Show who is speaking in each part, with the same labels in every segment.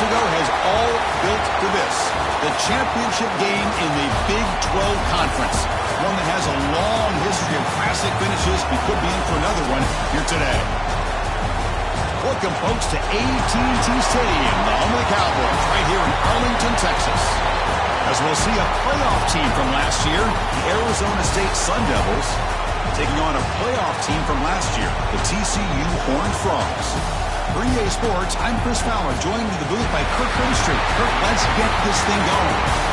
Speaker 1: ago has all built to this. The championship game in the Big 12 Conference. One that has a long history of classic finishes and could be in for another one here today. Welcome, folks, to AT&T Stadium, the home of the Cowboys, right here in Arlington, Texas. As we'll see a playoff team from last year, the Arizona State Sun Devils, taking on a playoff team from last year, the TCU Horned Frogs. For EA Sports, I'm Chris Fowler, joined in the booth by Kirk Herbstreit. Kirk, let's get this thing going.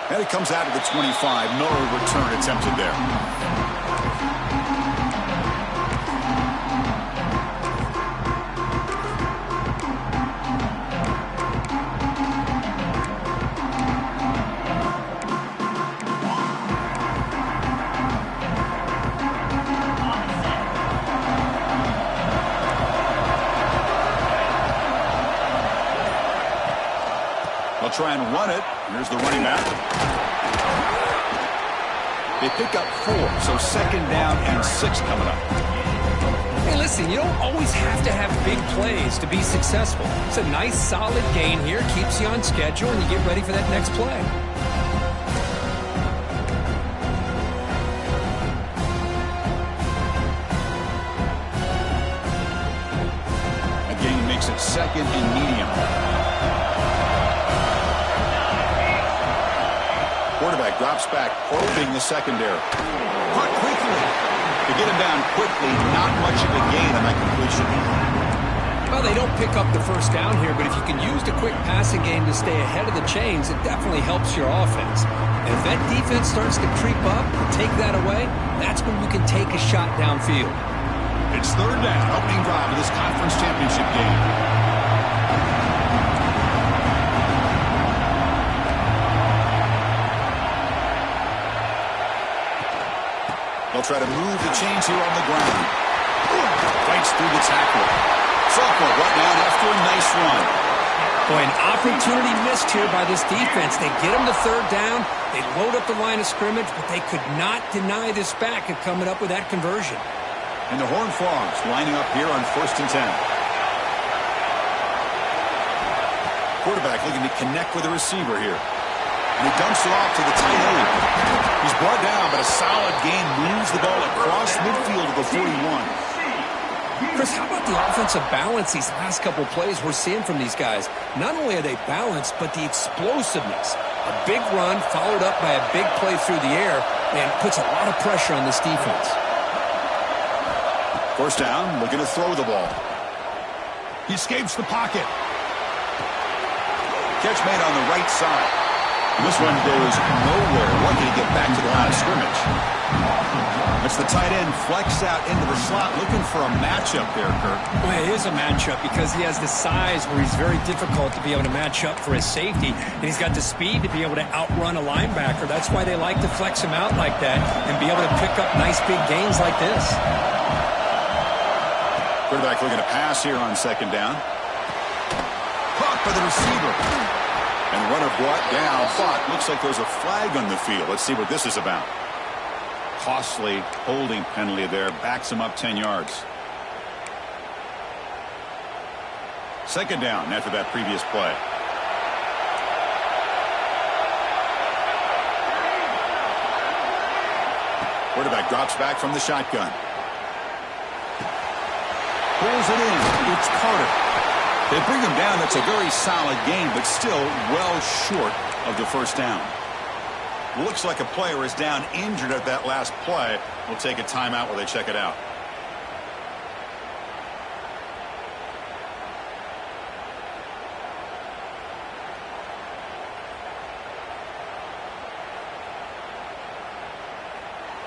Speaker 1: And it comes out of the 25. No return attempted there. They'll try and run it. Here's the running back. They pick up 4, so second down and 6 coming up.
Speaker 2: Hey, listen, you don't always have to have big plays to be successful. It's a nice, solid gain here. Keeps you on schedule, and you get ready for that next play.
Speaker 1: A gain makes it second and medium. Quarterback drops back, probing the secondary. Caught quickly. To get him down quickly, not much of a gain on that completion.
Speaker 2: Well, they don't pick up the first down here, but if you can use the quick passing game to stay ahead of the chains, it definitely helps your offense. And if that defense starts to creep up and take that away, that's when you can take a shot downfield.
Speaker 1: It's third down, opening drive of this conference championship game. They'll try to move the chains here on the ground. Fights through the tackle. Sophomore brought down after a nice run.
Speaker 2: Boy, an opportunity missed here by this defense. They get him to third down. They load up the line of scrimmage, but they could not deny this back of coming up with that conversion.
Speaker 1: And the Horned Frogs lining up here on 1st and 10. Quarterback looking to connect with the receiver here. And he dumps it off to the tight end. He's brought down, but a solid gain moves the ball across midfield to the 41.
Speaker 2: Chris, how about the offensive balance these last couple plays we're seeing from these guys? Not only are they balanced, but the explosiveness. A big run followed up by a big play through the air, and puts a lot of pressure on this defense.
Speaker 1: First down, looking to throw the ball. He escapes the pocket. Catch made on the right side. This one goes nowhere. Lucky to get back to the line of scrimmage. It's the tight end flexed out into the slot, looking for a matchup there, Kirk.
Speaker 2: Well, it is a matchup because he has the size where he's very difficult to be able to match up for his safety, and he's got the speed to be able to outrun a linebacker. That's why they like to flex him out like that and be able to pick up nice big gains like this.
Speaker 1: Quarterback looking to pass here on second down. Caught by the receiver. And runner brought down, but looks like there's a flag on the field. Let's see what this is about. Costly holding penalty there. Backs him up 10 yards. Second down after that previous play. Quarterback drops back from the shotgun. Pulls it in. It's Carter. They bring him down. That's a very solid game, but still well short of the first down. Looks like a player is down injured at that last play. We'll take a timeout while they check it out.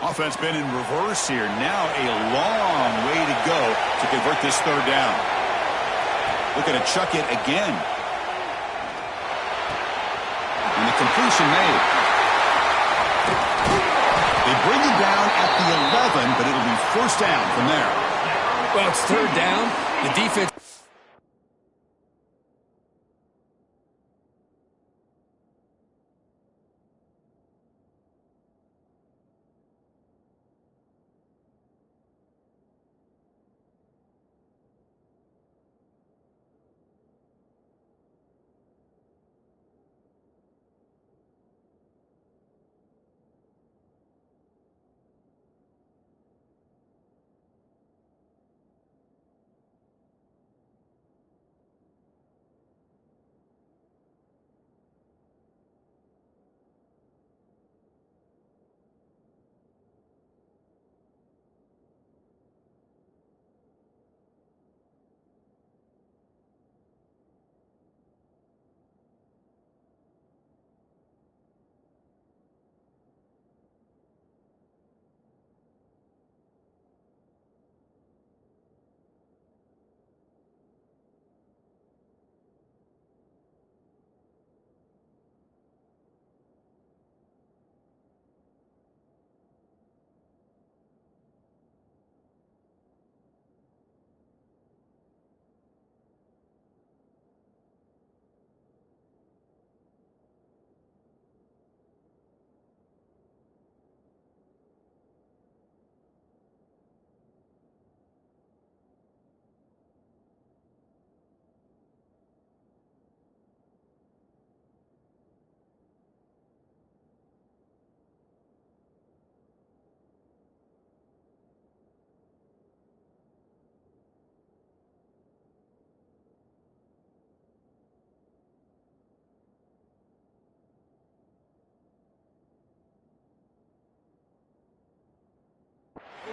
Speaker 1: Offense been in reverse here. Now a long way to go to convert this third down. Looking to chuck it again. And the completion made. They bring it down at the 11, but it'll be first down from there.
Speaker 2: Well, it's third down. The defense...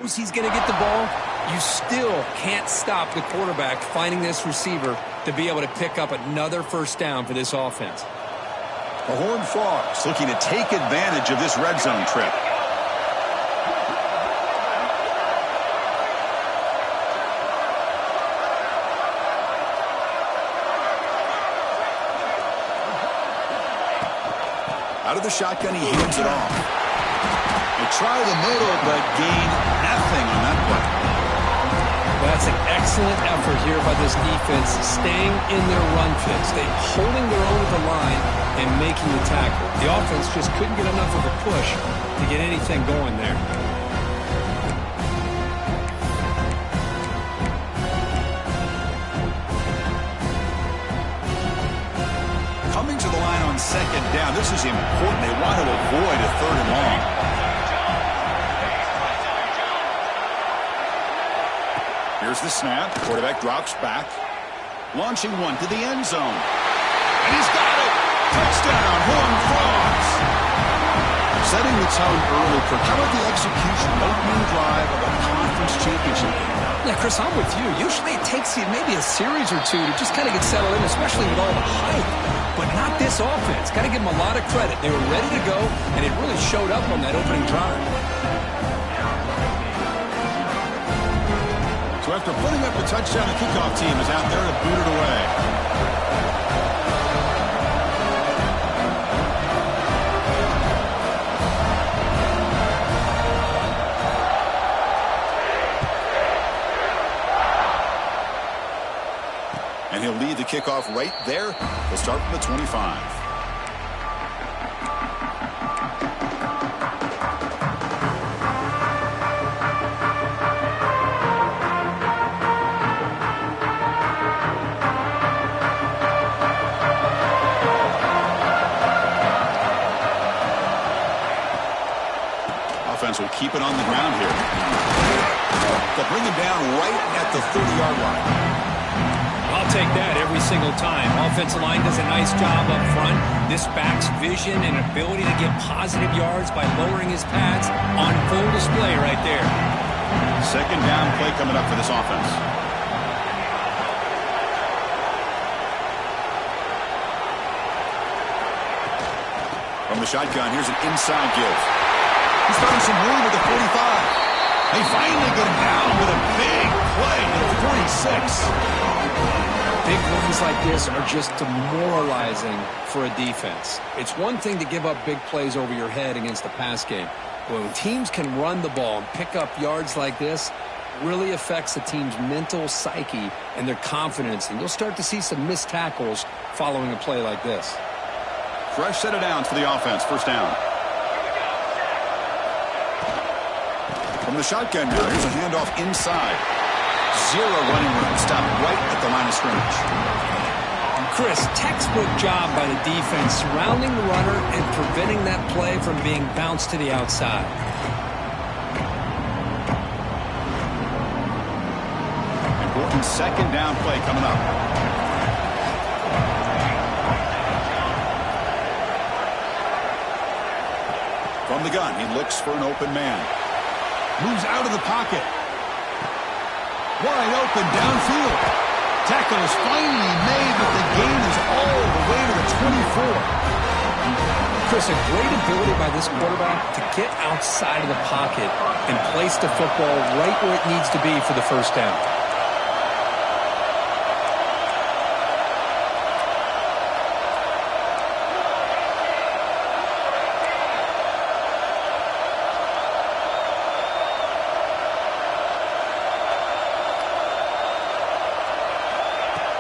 Speaker 2: He's going to get the ball. You still can't stop the quarterback finding this receiver to be able to pick up another first down for this offense.
Speaker 1: The Horned Frogs looking to take advantage of this red zone trip. Out of the shotgun, he hands it off. They try the middle, but gain nothing on that play.
Speaker 2: That's an excellent effort here by this defense, staying in their run fix. They're holding their own at the line and making the tackle. The offense just couldn't get enough of a push to get anything going there.
Speaker 1: Coming to the line on second down. This is important. They want to avoid a third and long. Here's the snap. Quarterback drops back. Launching one to the end zone. And he's got it. Touchdown, Horned Frogs. Setting the tone early. How about the execution? Opening drive of a conference championship.
Speaker 2: Yeah, Chris, I'm with you. Usually it takes you maybe a series or two to just kind of get settled in, especially with all the hype. But not this offense. Got to give them a lot of credit. They were ready to go, and it really showed up on that opening drive.
Speaker 1: So after putting up a touchdown, the kickoff team is out there to boot it away. And he'll lead the kickoff right there. He'll start from the 25. Will keep it on the ground here. They'll bring him down right at the 30-yard line.
Speaker 2: I'll take that every single time. Offensive line does a nice job up front. This back's vision and ability to get positive yards by lowering his pads on full display right there.
Speaker 1: Second down play coming up for this offense. From the shotgun, here's an inside give. He's finding some room with the 45. They finally get him down with a big play to the 46.
Speaker 2: Big runs like this are just demoralizing for a defense. It's one thing to give up big plays over your head against the pass game. But when teams can run the ball and pick up yards like this, it really affects the team's mental psyche and their confidence. And you'll start to see some missed tackles following a play like this.
Speaker 1: Fresh set of downs for the offense. First down. From the shotgun now, here's a handoff inside. Zero running room. Stopped right at the line of scrimmage.
Speaker 2: Chris, textbook job by the defense surrounding the runner and preventing that play from being bounced to the outside.
Speaker 1: Important second down play coming up. From the gun, he looks for an open man. Moves out of the pocket. Wide open downfield. Tackle is finally made, but the gain is all the way to the 24.
Speaker 2: Chris, a great ability by this quarterback to get outside of the pocket and place the football right where it needs to be for the first down.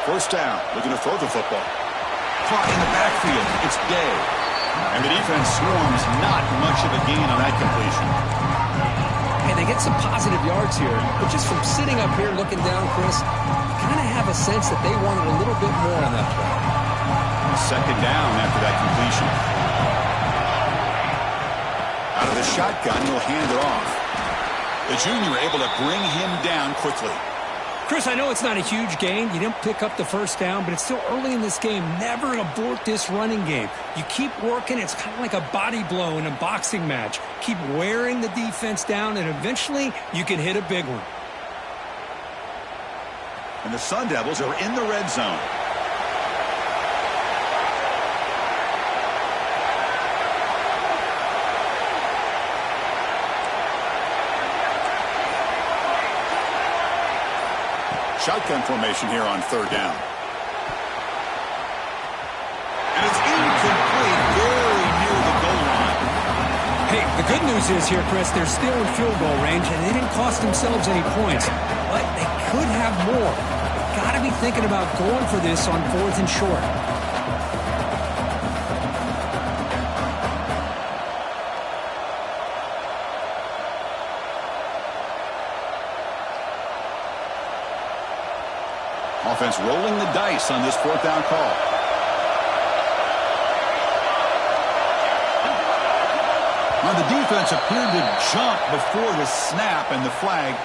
Speaker 1: First down, looking to throw the football. Caught in the backfield, it's Day. And the defense swarms not much of a gain on that completion.
Speaker 2: Hey, they get some positive yards here, but just from sitting up here looking down, Chris, you kind of have a sense that they wanted a little bit more on that play.
Speaker 1: Second down after that completion. Out of the shotgun, he'll hand it off. The junior able to bring him down quickly.
Speaker 2: Chris, I know it's not a huge gain. You didn't pick up the first down, but it's still early in this game. Never abort this running game. You keep working. It's kind of like a body blow in a boxing match. Keep wearing the defense down, and eventually you can hit a big one.
Speaker 1: And the Sun Devils are in the red zone. Shotgun formation here on third down. And it's incomplete, very near the goal line.
Speaker 2: Hey, the good news is here, Chris, they're still in field goal range, and they didn't cost themselves any points. But they could have more. They've got to be thinking about going for this on 4th and short.
Speaker 1: Offense rolling the dice on this fourth down call. Now the defense appeared to jump before the snap and the flag.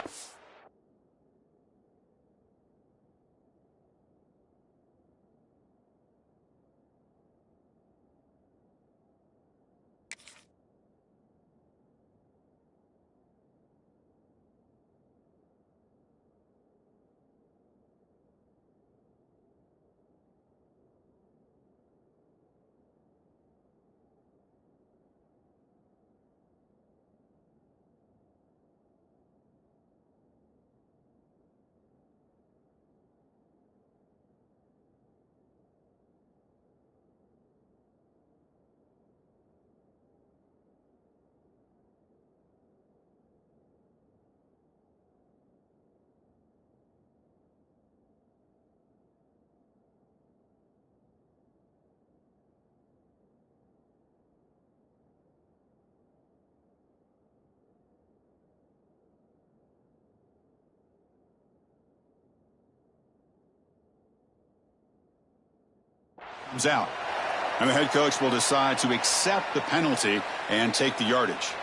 Speaker 1: Comes out. And the head coach will decide to accept the penalty and take the yardage.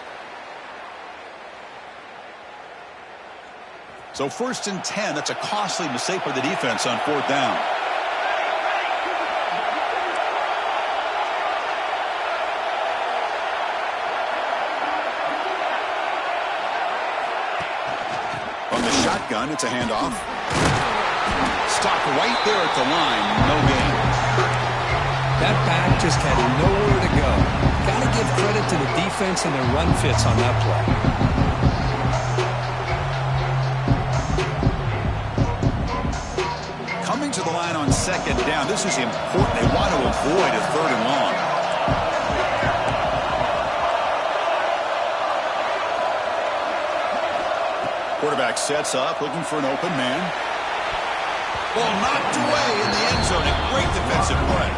Speaker 1: So 1st and 10, that's a costly mistake by the defense on 4th down. From the shotgun, it's a handoff. Stopped right there at the line, no gain.
Speaker 2: That back just had nowhere to go. Got to give credit to the defense. defense and their run fits on that play.
Speaker 1: Coming to the line on second down. This is important. They want to avoid a third and long. Quarterback sets up, looking for an open man. Ball knocked away in the end zone. A great defensive play.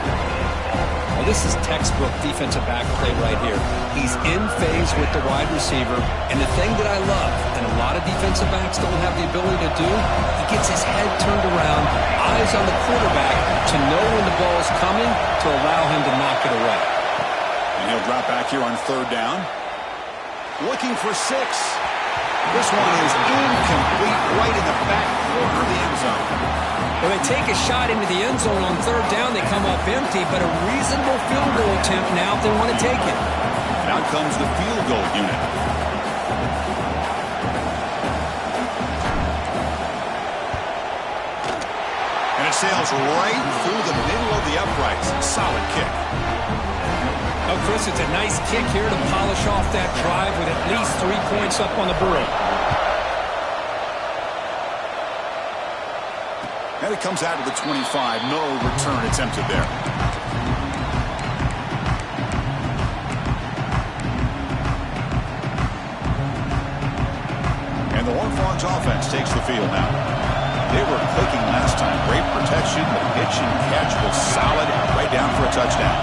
Speaker 2: Well, this is textbook defensive back play right here. He's in phase with the wide receiver. And the thing that I love, and a lot of defensive backs don't have the ability to do, he gets his head turned around, eyes on the quarterback to know when the ball is coming to allow him to knock it away.
Speaker 1: And he'll drop back here on third down. Looking for 6. This one is incomplete, right in the back corner of the end zone.
Speaker 2: When they take a shot into the end zone on third down, they come up empty, but a reasonable field goal attempt now if they want to take it.
Speaker 1: And out comes the field goal unit. And it sails right through the middle of the uprights. Solid kick.
Speaker 2: Oh, Chris, it's a nice kick here to polish off that drive with at least 3 points up on the board.
Speaker 1: And it comes out to the 25. No return attempted there. And the Horned Frogs offense takes the field now. They were clicking last time. Great protection. The pitch and catch was solid. Right down for a touchdown.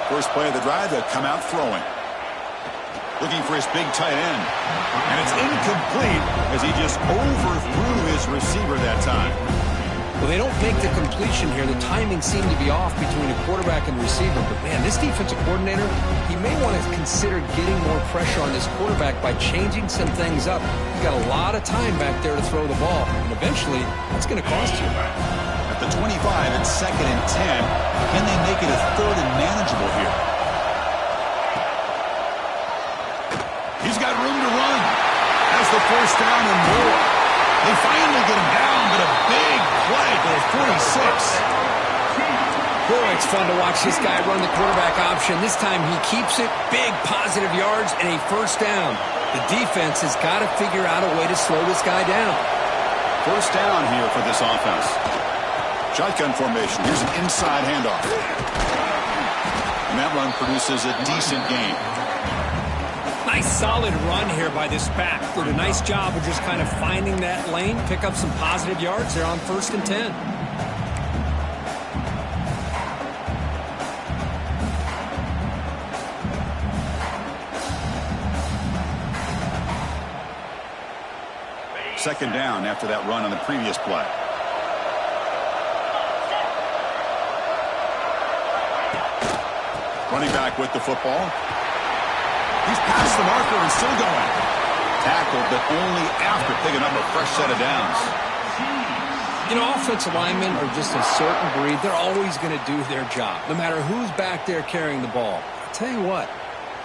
Speaker 1: First play of the drive, they'll come out throwing. Looking for his big tight end. And it's incomplete as he just overthrew his receiver that time.
Speaker 2: Well, they don't make the completion here. The timing seemed to be off between a quarterback and receiver. But, man, this defensive coordinator, he may want to consider getting more pressure on this quarterback by changing some things up. He's got a lot of time back there to throw the ball. And eventually, that's going to cost you.
Speaker 1: At the 25, it's 2nd and 10. Can they make it a 3rd and manageable here? He's got room to run. That's the first down and more. They finally get him down, but a big play for the 46.
Speaker 2: Boy, it's fun to watch this guy run the quarterback option. This time he keeps it, big positive yards, and a first down. The defense has got to figure out a way to slow this guy down.
Speaker 1: First down here for this offense. Shotgun formation. Here's an inside handoff. And that run produces a decent gain.
Speaker 2: Nice solid run here by this back. Did a nice job of just kind of finding that lane, pick up some positive yards there on 1st and 10.
Speaker 1: Second down after that run on the previous play. Running back with the football. He's past the marker and still going. Tackled, but only after picking up a fresh set of downs.
Speaker 2: You know, offensive linemen are just a certain breed. They're always going to do their job, no matter who's back there carrying the ball. I'll tell you what,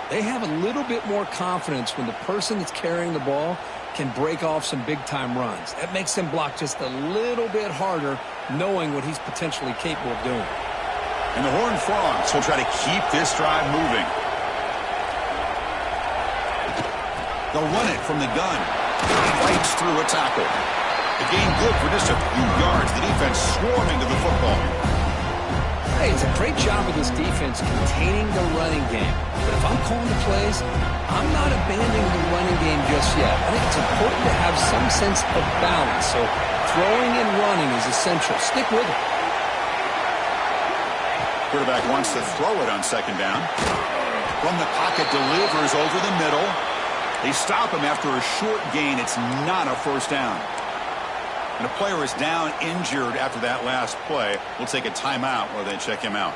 Speaker 2: they have a little bit more confidence when the person that's carrying the ball can break off some big-time runs. That makes them block just a little bit harder, knowing what he's potentially capable of doing.
Speaker 1: And the Horned Frogs will try to keep this drive moving. They'll run it from the gun. Fights through a tackle. The game good for just a few yards. The defense swarming to the football.
Speaker 2: Hey, it's a great job of this defense containing the running game. But if I'm calling the plays, I'm not abandoning the running game just yet. I think it's important to have some sense of balance. So throwing and running is essential. Stick with it.
Speaker 1: Quarterback wants to throw it on second down. From the pocket, delivers over the middle. They stop him after a short gain. It's not a first down. And a player is down injured after that last play. We'll take a timeout while they check him out.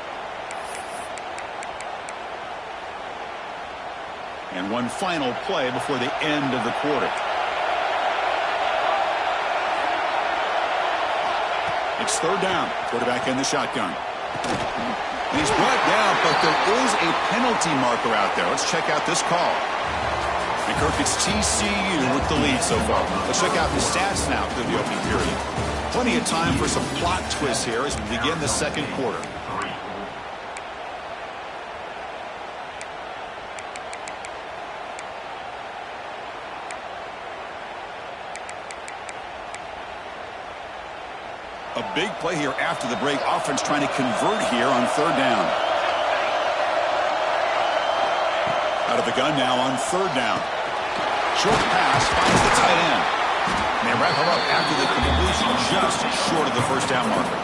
Speaker 1: And one final play before the end of the quarter. It's third down. Quarterback in the shotgun. And he's brought down, but there is a penalty marker out there. Let's check out this call. And Kirk, it's TCU with the lead so far. Let's check out the stats now through the opening period. Plenty of time for some plot twists here as we begin the second quarter. A big play here after the break. Offense trying to convert here on third down. Out of the gun now on third down. Short pass finds the tight end. And they wrap him up after the completion just short of the first down marker.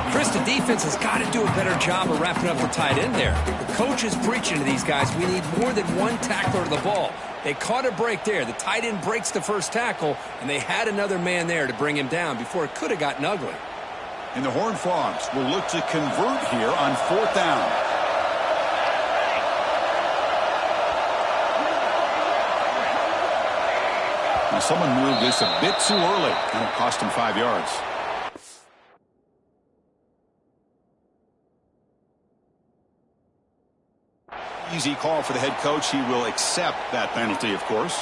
Speaker 2: Chris, the defense has got to do a better job of wrapping up the tight end there. The coach is preaching to these guys, we need more than one tackler to the ball. They caught a break there. The tight end breaks the first tackle, and they had another man there to bring him down before it could have gotten ugly.
Speaker 1: And the Horned Frogs will look to convert here on fourth down. Now someone moved this a bit too early. That'll cost him 5 yards. Easy call for the head coach. He will accept that penalty, of course.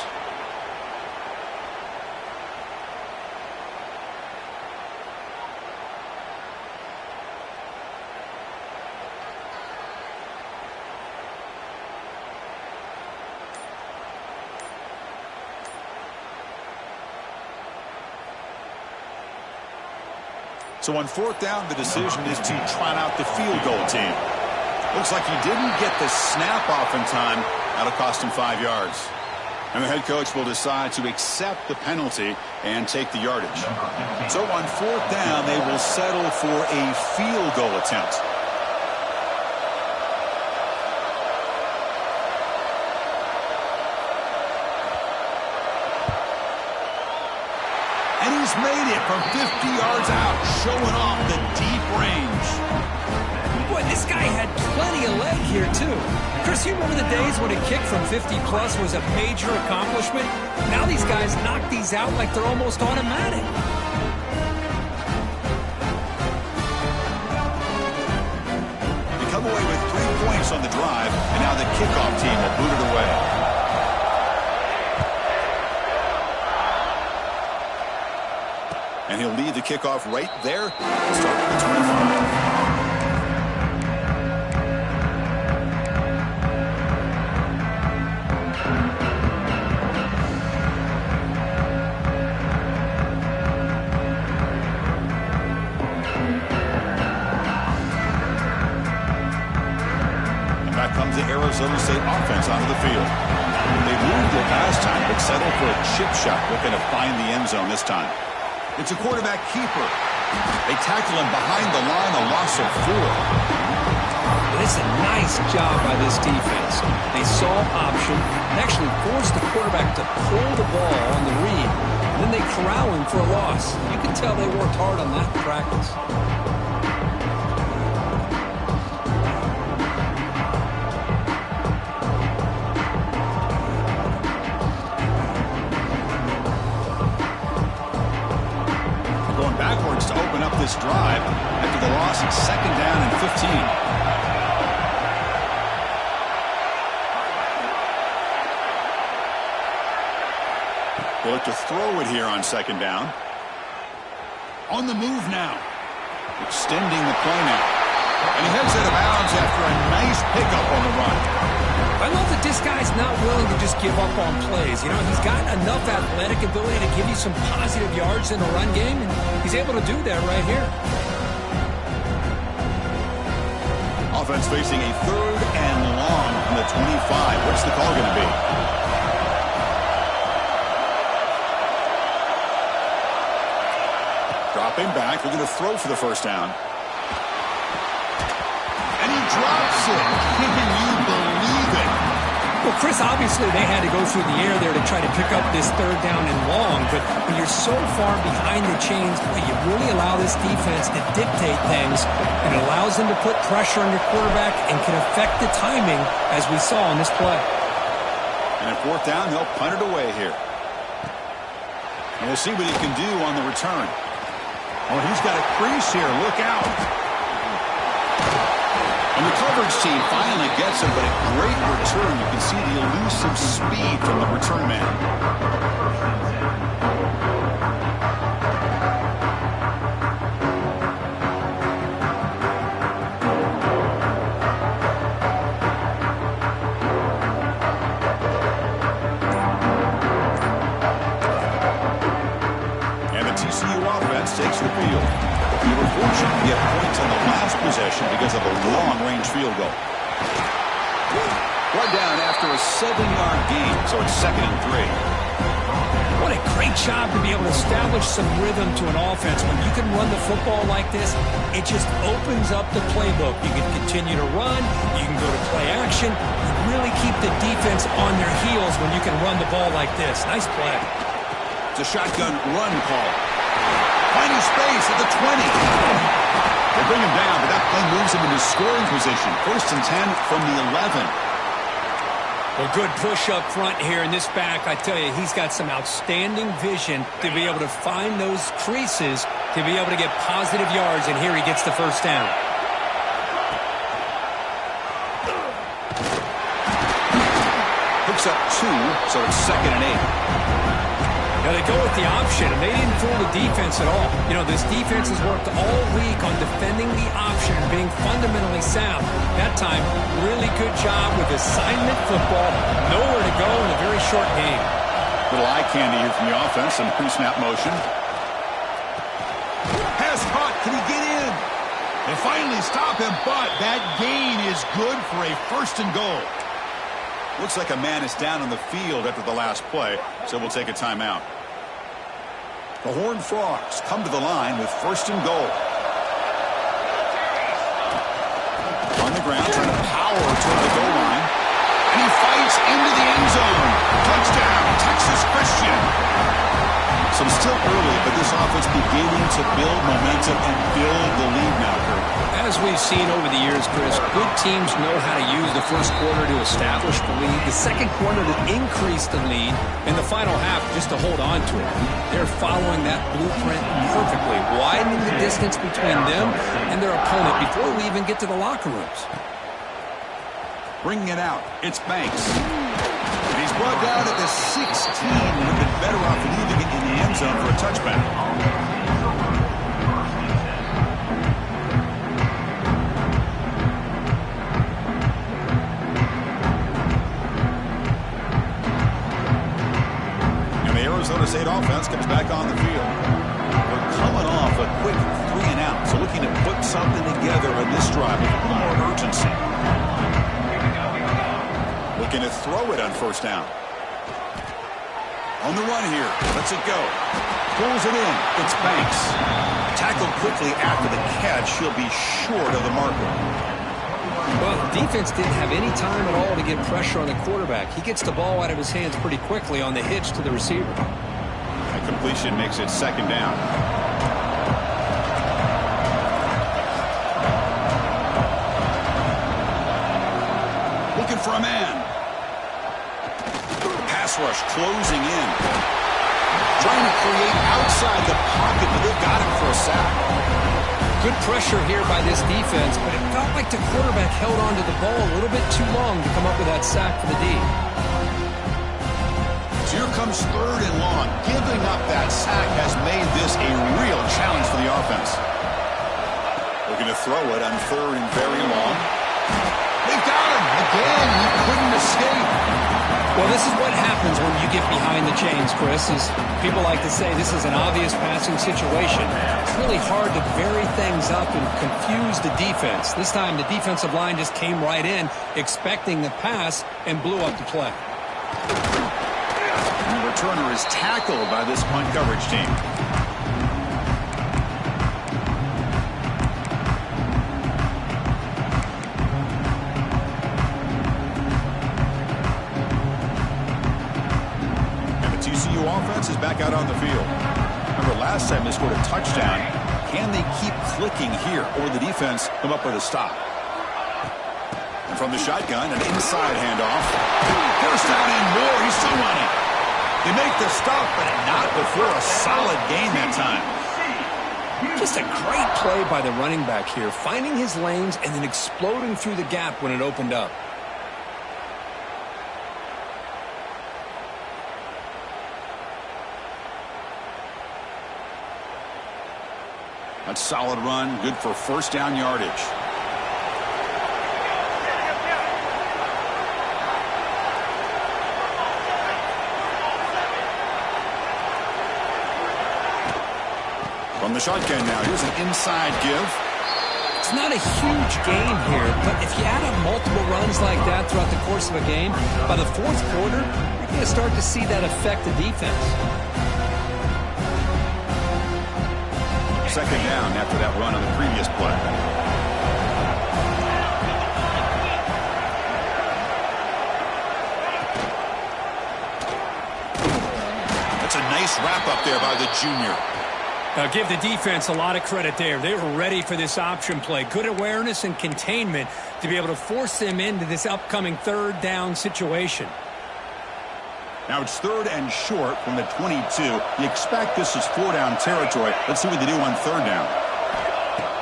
Speaker 1: So on fourth down, the decision is to trot out the field goal team. Looks like he didn't get the snap off in time. That'll cost him 5 yards. And the head coach will decide to accept the penalty and take the yardage. So on fourth down, they will settle for a field goal attempt. And he's made it from 50 yards out, showing off the deep range.
Speaker 2: Boy, this guy had plenty of leg here, too. Chris, you remember the days when a kick from 50-plus was a major accomplishment? Now these guys knock these out like they're almost automatic.
Speaker 1: They come away with 3 points on the drive, and now the kickoff team will boot it away. And he'll lead the kickoff right there, starting at the 25. Arizona State offense onto the field. They moved it last time, but settled for a chip shot, looking to find the end zone this time. It's a quarterback keeper. They tackle him behind the line, a loss of 4.
Speaker 2: It's a nice job by this defense. They saw option and actually forced the quarterback to pull the ball on the read. And then they corral him for a loss. You can tell they worked hard on that in practice.
Speaker 1: Backwards to open up this drive after the loss at second down and 15. They'll look to throw it here on second down. On the move now. Extending the play now. And he heads out of bounds after a nice pickup on the run.
Speaker 2: I love that this guy's not willing to just give up on plays. You know, he's got enough athletic ability to give you some positive yards in the run game, and he's able to do that right here.
Speaker 1: Offense facing a third and long from the 25. What's the call going to be? Dropping back, looking to throw for the first down. And he drops it. Can you believe it?
Speaker 2: Well, Chris, obviously they had to go through the air there to try to pick up this third down and long, but when you're so far behind the chains, boy, you really allow this defense to dictate things, and it allows them to put pressure on your quarterback and can affect the timing, as we saw on this play.
Speaker 1: And at fourth down, they'll punt it away here. And we'll see what he can do on the return. Oh, he's got a crease here. Look out. And the coverage team finally gets him, but a great return. You can see the elusive speed from the return man. And the TCU offense takes the field. of a long-range field goal. Brought down after a 7-yard gain, so it's 2nd and 3.
Speaker 2: What a great job to be able to establish some rhythm to an offense. When you can run the football like this, it just opens up the playbook. You can continue to run, you can go to play action, and really keep the defense on their heels when you can run the ball like this. Nice play.
Speaker 1: It's a shotgun run call. Finding space at the 20. They bring him down, but that play moves him into scoring position. 1st and 10 from the 11.
Speaker 2: Well, good push up front here in this back. I tell you, he's got some outstanding vision to be able to find those creases, to be able to get positive yards, and here he gets the first down.
Speaker 1: Picks up 2, so it's 2nd and 8.
Speaker 2: Now they go with the option, and they didn't fool the defense at all. You know, this defense has worked all week on defending the option and being fundamentally sound. That time, really good job with assignment football. Nowhere to go in a very short game.
Speaker 1: Little eye candy here from the offense and pre-snap motion. Pass caught. Can he get in? They finally stop him, but that gain is good for a 1st and goal. Looks like a man is down on the field after the last play, so we'll take a timeout. The Horned Frogs come to the line with 1st and goal. On the ground, trying to power toward the goal line. And he fights into the end zone. Touchdown, Texas Christian. So it's still early, but this offense beginning to build momentum and build the lead now, Kurt.
Speaker 2: As we've seen over the years, Chris, good teams know how to use the first quarter to establish the lead, the second quarter to increase the lead, and the final half just to hold on to it. They're following that blueprint perfectly, widening the distance between them and their opponent before we even get to the locker rooms.
Speaker 1: Bringing it out, it's Banks. And he's brought down at the 16. Would have been better off leaving it in the end zone for a touchback. Arizona State offense comes back on the field. We're coming off a quick 3 and out, so looking to put something together on this drive with a little more urgency. Looking to throw it on 1st down. On the run here. Lets it go. Pulls it in. It's Banks. Tackled quickly after the catch. He'll be short of the marker.
Speaker 2: Well, the defense didn't have any time at all to get pressure on the quarterback. He gets the ball out of his hands pretty quickly on the hitch to the receiver.
Speaker 1: That completion makes it 2nd down. Looking for a man. Pass rush closing in. Trying to create outside the pocket, but they've got him for a sack.
Speaker 2: Good pressure here by this defense, but it felt like the quarterback held on to the ball a little bit too long to come up with that sack for the D.
Speaker 1: So here comes 3rd and long. Giving up that sack has made this a real challenge for the offense. Looking to throw it on 3rd and very long. They've got him again. He couldn't escape.
Speaker 2: Well, this is what happens when you get behind the chains, Chris. As people like to say, this is an obvious passing situation. It's really hard to vary things up and confuse the defense. This time, the defensive line just came right in, expecting the pass, and blew up the play.
Speaker 1: And the returner is tackled by this punt coverage team. Offense is back out on the field. Remember, last time they scored a touchdown. Can they keep clicking here, or the defense come up with a stop? And from the shotgun, an inside handoff. 1st down and more. He's still running. They make the stop, but not before a solid gain that time.
Speaker 2: Just a great play by the running back here, finding his lanes and then exploding through the gap when it opened up.
Speaker 1: That's a solid run, good for 1st down yardage. From the shotgun now, here's an inside give. It's
Speaker 2: It's not a huge gain here, but if you add up multiple runs like that throughout the course of a game, by the fourth quarter, you're going to start to see that affect the defense.
Speaker 1: Second down after that run on the previous play. That's a nice wrap up there by the junior.
Speaker 3: Give the defense a lot of credit there. They were ready for this option play. Good awareness and containment to be able to force them into this upcoming third down situation.
Speaker 1: Now it's third and short from the 22. You expect this is 4-down territory. Let's see what they do on third down.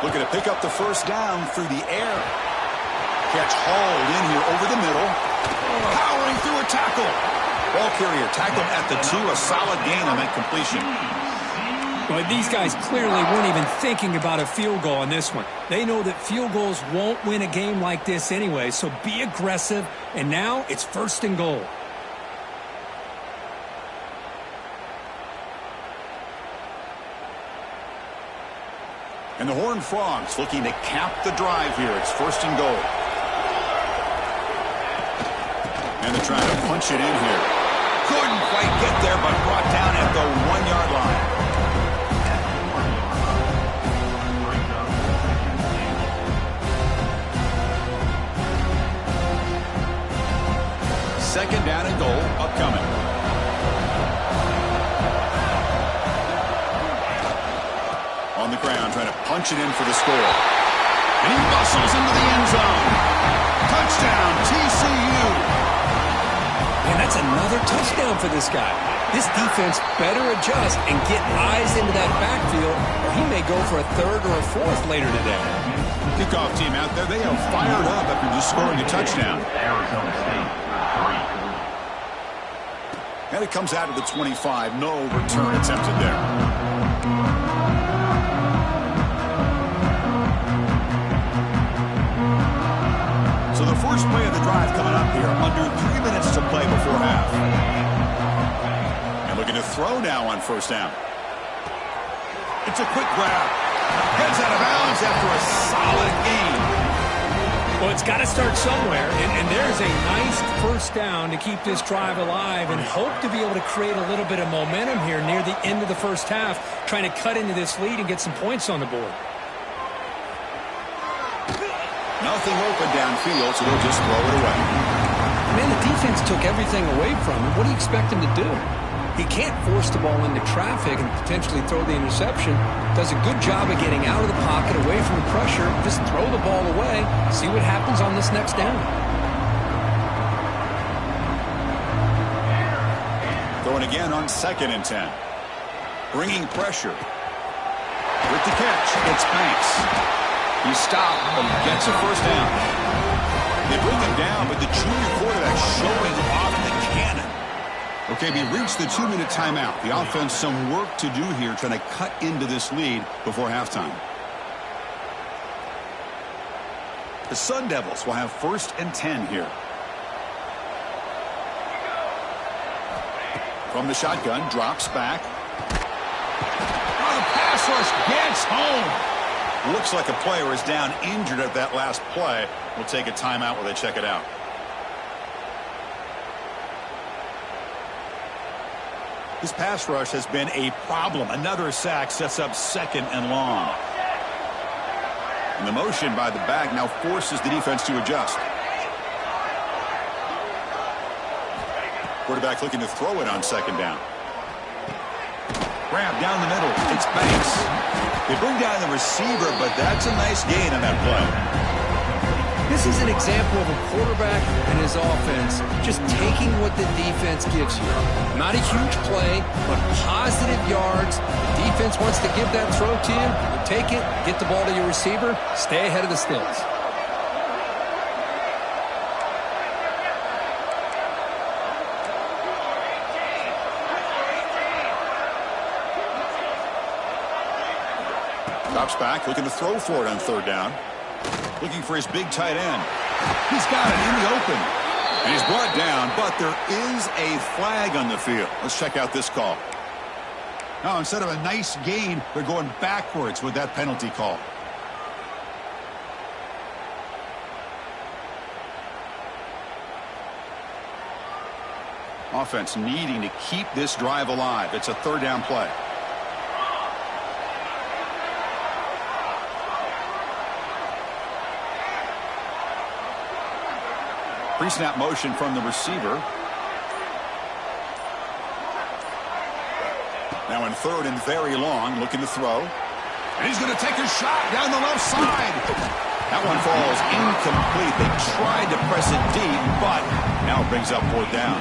Speaker 1: Looking to pick up the first down through the air. Catch hauled in here over the middle. Powering through a tackle. Ball carrier tackled at the 2. A solid gain on that completion.
Speaker 3: Well, these guys clearly weren't even thinking about a field goal on this one. They know that field goals won't win a game like this anyway, so be aggressive, and now it's first and goal.
Speaker 1: And the Horned Frogs looking to cap the drive here. It's first and goal. And they're trying to punch it in here. Couldn't quite get there, but brought down at the 1-yard line. Second down and goal upcoming. On the ground, trying to punch it in for the score. And he muscles into the end zone. Touchdown, TCU.
Speaker 2: And that's another touchdown for this guy. This defense better adjust and get eyes into that backfield, or he may go for a third or a fourth later today.
Speaker 1: Kickoff team out there, they have fired up after just scoring a touchdown.
Speaker 4: Arizona State.
Speaker 1: And it comes out of the 25. No return attempted there. So the first play of the drive coming up here. Under 3 minutes to play before half. And looking to throw now on first down. It's a quick grab. Heads out of bounds after a solid gain.
Speaker 3: Well, it's got to start somewhere, and there's a nice first down to keep this drive alive and hope to be able to create a little bit of momentum here near the end of the first half, trying to cut into this lead and get some points on the board.
Speaker 1: Nothing open downfield, so they'll just throw it away.
Speaker 2: Man, the defense took everything away from him. What do you expect him to do? He can't force the ball into traffic and potentially throw the interception. Does a good job of getting out of the pocket, away from the pressure. Just throw the ball away. See what happens on this next down.
Speaker 1: Throwing again on 2nd and 10. Bringing pressure. With the catch, it's Banks. He stopped, but he gets a first down. They bring him down, but the junior quarterback showing off the cannon. Okay, we reached the 2-minute timeout. The offense some work to do here, trying to cut into this lead before halftime. The Sun Devils will have 1st and 10 here. From the shotgun, drops back. Oh, the pass rush gets home. Looks like a player is down injured at that last play. We'll take a timeout while they check it out. This pass rush has been a problem. Another sack sets up 2nd and long. And the motion by the back now forces the defense to adjust. Quarterback looking to throw it on 2nd down. Grab down the middle. It's Banks. They bring down the receiver, but that's a nice gain on that play.
Speaker 2: This is an example of a quarterback and his offense just taking what the defense gives you. Not a huge play, but positive yards. The defense wants to give that throw to you. You take it, get the ball to your receiver, stay ahead of the stills.
Speaker 1: Drops back, looking to throw for it on 3rd down. Looking for his big tight end. He's got it in the open. And he's brought down, but there is a flag on the field. Let's check out this call. Now, instead of a nice gain, they're going backwards with that penalty call. Offense needing to keep this drive alive. It's a third down play. Pre-snap motion from the receiver. Now in third and very long, looking to throw. And he's going to take a shot down the left side. That one falls incomplete. They tried to press it deep, but now it brings up fourth down.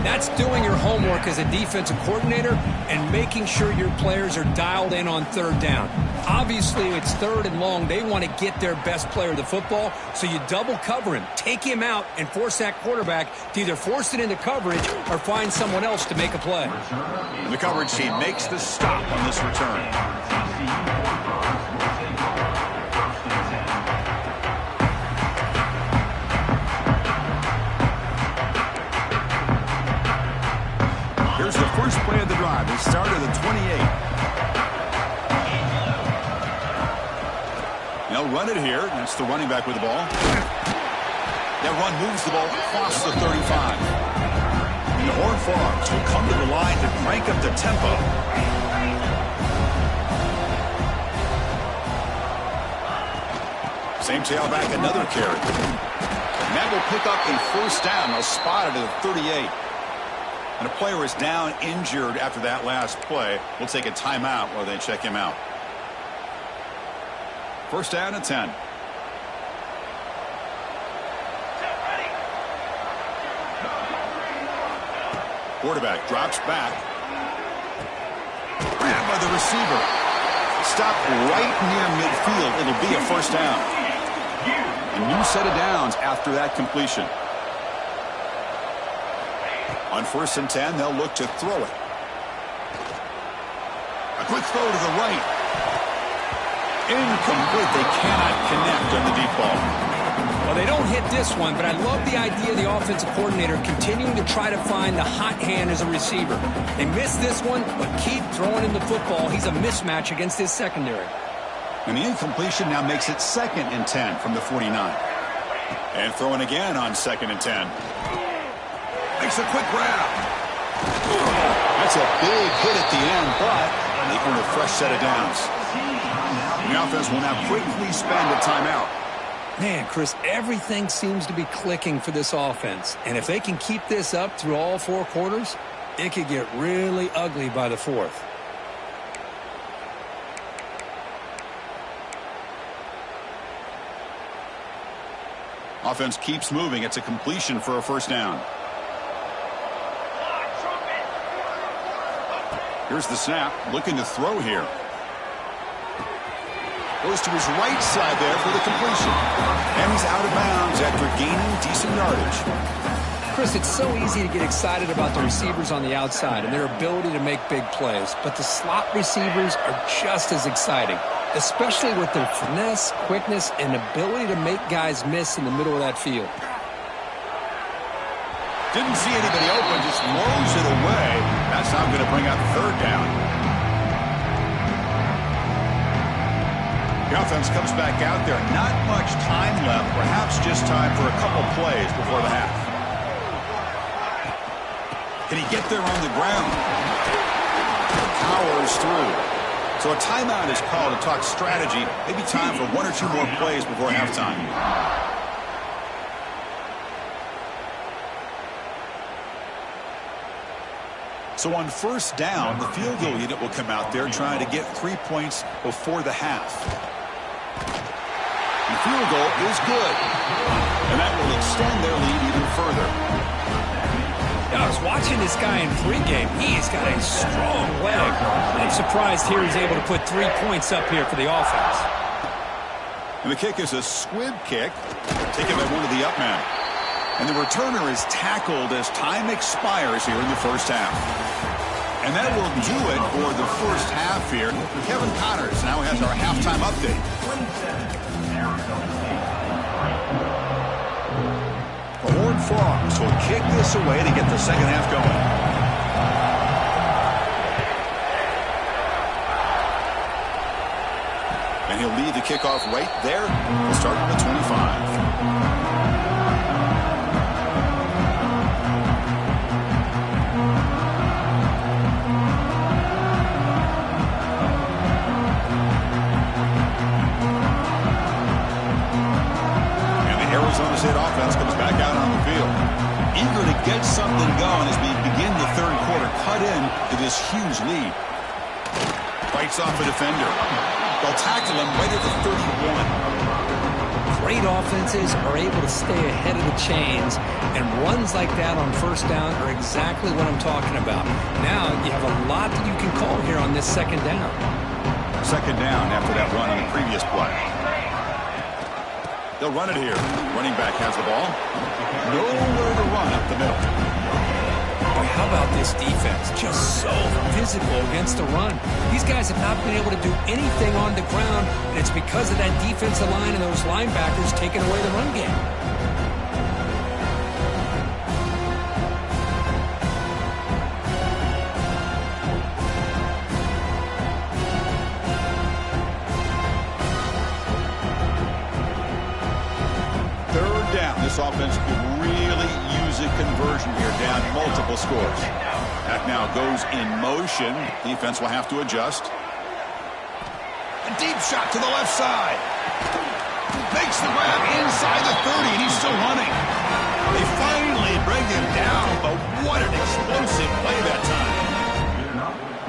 Speaker 2: That's doing your homework as a defensive coordinator and making sure your players are dialed in on third down. Obviously, it's third and long. They want to get their best player the football, so you double cover him, take him out, and force that quarterback to either force it into coverage or find someone else to make a play.
Speaker 1: And the coverage team makes the stop on this return. Here's the first play of the drive. They start at the 28. They'll run it here. That's the running back with the ball. That run moves the ball across the 35. The Horned Frogs will come to the line to crank up the tempo. Same tailback, another carry. And that will pick up in first down. They'll spot it at the 38. And a player is down injured after that last play. We'll take a timeout while they check him out. First down and 10. Quarterback drops back. Grabbed by the receiver. Stopped right near midfield. It'll be a first down. A new set of downs after that completion. On first and 10, they'll look to throw it. A quick throw to the right. Incomplete. They cannot connect on the deep ball.
Speaker 2: Well, they don't hit this one, but I love the idea of the offensive coordinator continuing to try to find the hot hand as a receiver. They missed this one, but keep throwing him the football. He's a mismatch against his secondary.
Speaker 1: And the incompletion now makes it second and 10 from the 49. And throwing again on second and 10. Makes a quick grab. That's a big hit at the end, but they earn a fresh set of downs. The offense will now quickly spend a timeout.
Speaker 2: Man, Chris, everything seems to be clicking for this offense. And if they can keep this up through all four quarters, it could get really ugly by the fourth.
Speaker 1: Offense keeps moving. It's a completion for a first down. Here's the snap. Looking to throw here. Goes to his right side there for the completion. And he's out of bounds after gaining decent yardage.
Speaker 2: Chris, it's so easy to get excited about the receivers on the outside and their ability to make big plays. But the slot receivers are just as exciting, especially with their finesse, quickness, and ability to make guys miss in the middle of that field.
Speaker 1: Didn't see anybody open, just throws it away. That's now going to bring up third down. The offense comes back out there. Not much time left. Perhaps just time for a couple plays before the half. Can he get there on the ground? Powers through. So a timeout is called to talk strategy. Maybe time for one or two more plays before halftime. So on first down, the field goal unit will come out there trying to get 3 points before the half. The field goal is good. And that will extend their lead even further.
Speaker 2: Now, I was watching this guy in pregame. He's got a strong leg. I'm surprised here he's able to put 3 points up here for the offense.
Speaker 1: And the kick is a squib kick, taken by one of the up men. And the returner is tackled as time expires here in the first half. And that will do it for the first half here. Kevin Connors now has our halftime update. The Horned Frogs will kick this away to get the second half going. And he'll lead the kickoff right there. We'll start at the 25. Arizona State offense comes back out on the field. Eager to get something going as we begin the third quarter. Cut in to this huge lead. Fights off a defender. They'll tackle him right at the 31.
Speaker 2: Great offenses are able to stay ahead of the chains, and runs like that on first down are exactly what I'm talking about. Now you have a lot that you can call here on this second down.
Speaker 1: Second down after that run on the previous play. They'll run it here. Running back has the ball. Nowhere to run up the middle.
Speaker 2: Boy, how about this defense? Just so physical against the run. These guys have not been able to do anything on the ground, and it's because of that defensive line and those linebackers taking away the run game.
Speaker 1: This offense could really use a conversion here, down multiple scores. That now goes in motion. Defense will have to adjust. A deep shot to the left side. Makes the grab inside the 30, and he's still running. They finally bring him down, but what an explosive play that time.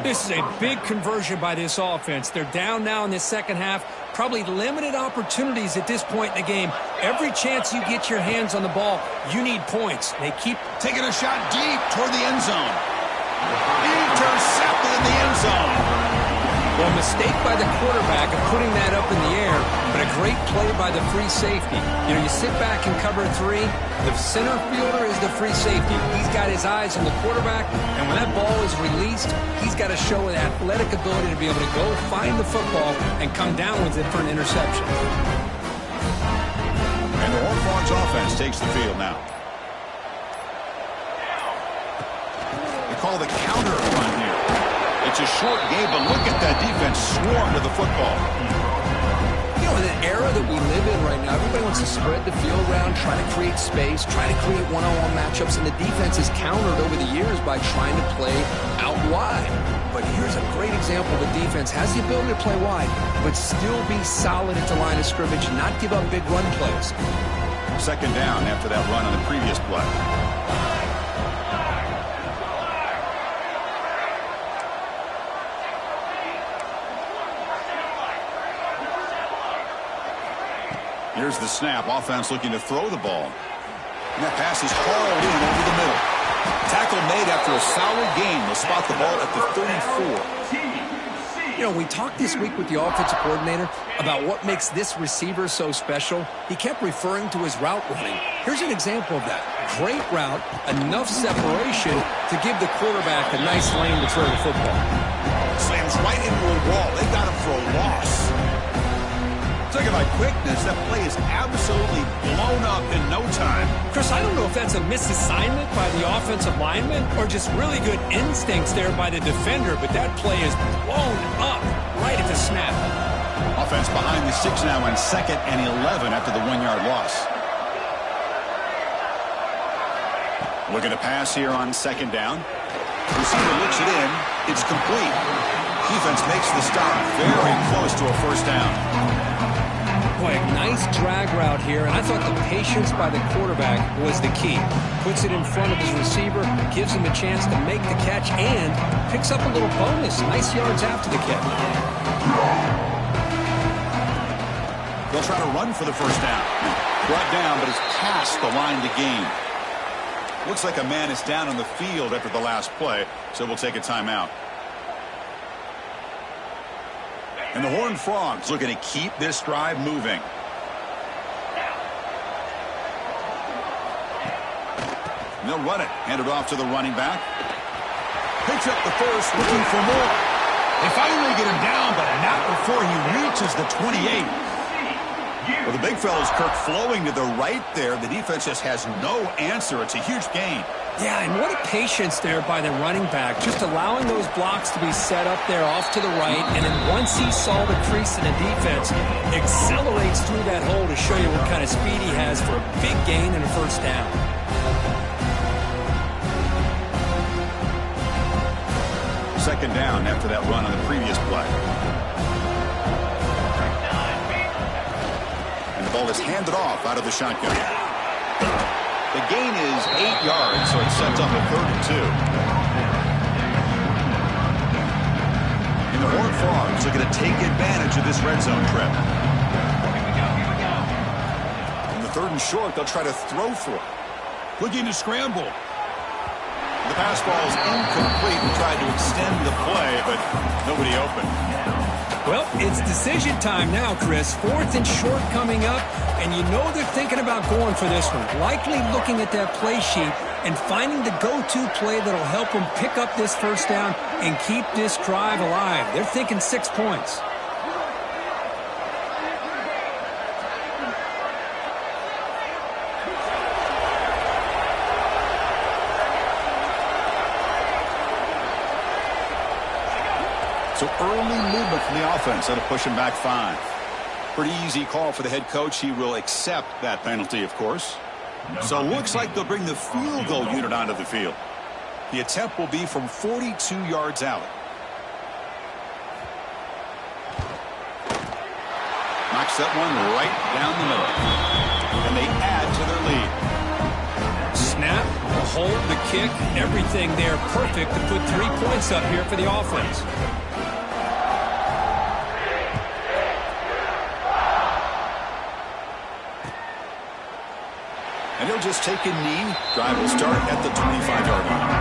Speaker 3: This is a big conversion by this offense. They're down now in the second half. Probably limited opportunities at this point in the game. Every chance you get your hands on the ball, you need points. They keep
Speaker 1: taking a shot deep toward the end zone. Intercepted in the end zone.
Speaker 2: Well, a mistake by the quarterback of putting that up in the air, but a great play by the free safety. You know, you sit back and cover three. The center fielder is the free safety. He's got his eyes on the quarterback, and when that ball is released, he's got to show an athletic ability to be able to go find the football and come down with it for an interception.
Speaker 1: And the Horned Frogs offense takes the field now. They call the counter run here. It's a short game, but look at that defense swarm to the football.
Speaker 2: You know, in an era that we live in right now, everybody wants to spread the field around, try to create space, try to create one-on-one matchups, and the defense is countered over the years by trying to play out wide. But here's a great example of a defense has the ability to play wide, but still be solid at the line of scrimmage and not give up big run plays.
Speaker 1: Second down after that run on the previous play. Here's the snap. Offense looking to throw the ball. And that pass is hauled in over the middle. Tackle made after a solid gain. They'll spot the ball at the 34.
Speaker 2: You know, we talked this week with the offensive coordinator about what makes this receiver so special. He kept referring to his route running. Here's an example of that. Great route, enough separation to give the quarterback a nice lane to throw the football.
Speaker 1: Slams right into a wall. They got him for a loss. Talking about quickness, that play is absolutely blown up in no time.
Speaker 3: Chris, I don't know if that's a misassignment by the offensive lineman or just really good instincts there by the defender, but that play is blown up right at the snap.
Speaker 1: Offense behind the 6 now on 2nd and 11 after the 1-yard loss. Looking to pass here on 2nd down. Receiver looks it in. It's complete. Defense makes the stop very close to a first down.
Speaker 2: Boy, a nice drag route here, and I thought the patience by the quarterback was the key. Puts it in front of his receiver, gives him a chance to make the catch, and picks up a little bonus. Nice yards after the catch.
Speaker 1: They'll try to run for the first down. Brought down, but is past the line to gain. Looks like a man is down on the field after the last play, so we'll take a timeout. And the Horned Frogs looking to keep this drive moving. And they'll run it. Hand it off to the running back. Picks up the first, looking for more. They finally get him down, but not before he reaches the 28. Well, the big fella's Kirk flowing to the right there. The defense just has no answer. It's a huge gain.
Speaker 2: Yeah, and what a patience there by the running back, just allowing those blocks to be set up there off to the right, and then once he saw the crease in the defense, accelerates through that hole to show you what kind of speed he has for a big gain and a first down.
Speaker 1: Second down after that run on the previous play. And The ball is handed off out of the shotgun. The gain is 8 yards, so it sets up a 3rd and 2. And the Horned Frogs are going to take advantage of this red zone trip. On the 3rd and short, they'll try to throw for it.
Speaker 2: Looking to scramble.
Speaker 1: The pass ball is incomplete and tried to extend the play, but nobody open.
Speaker 2: Well, it's decision time now, Chris. 4th and short coming up, and you know they're thinking about going for this one. Likely looking at that play sheet and finding the go-to play that'll help them pick up this first down and keep this drive alive. They're thinking 6 points.
Speaker 1: So early movement from the offense. That'll push him back 5. Pretty easy call for the head coach. He will accept that penalty, of course. So looks like they'll bring the field goal unit onto the field. The attempt will be from 42 yards out. Knocks that one right down the middle. And they add to their lead.
Speaker 2: Snap, the hold, the kick, everything there perfect to put 3 points up here for the offense.
Speaker 1: And he'll just take a knee. Drive will start at the 25-yard line.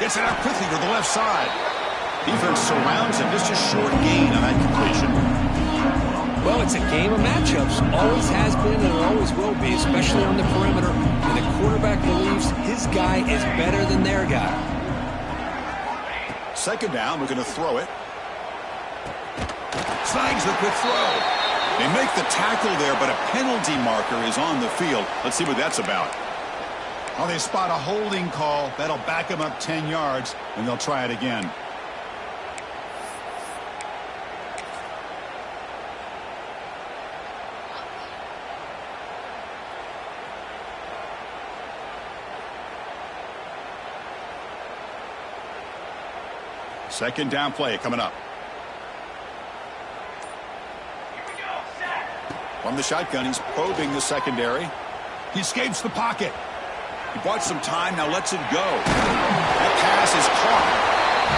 Speaker 1: Gets it out quickly to the left side. Defense surrounds him. Just a short gain on that completion.
Speaker 2: Well, it's a game of matchups. Always has been and it always will be, especially on the perimeter. And the quarterback believes his guy is better than their guy.
Speaker 1: 2nd down, we're going to throw it. Snags the quick throw. They make the tackle there, but a penalty marker is on the field. Let's see what that's about. Oh, they spot a holding call. That'll back them up 10 yards, and they'll try it again. Second down play coming up. From the shotgun, he's probing the secondary. He escapes the pocket. He bought some time, now lets it go. That pass is caught.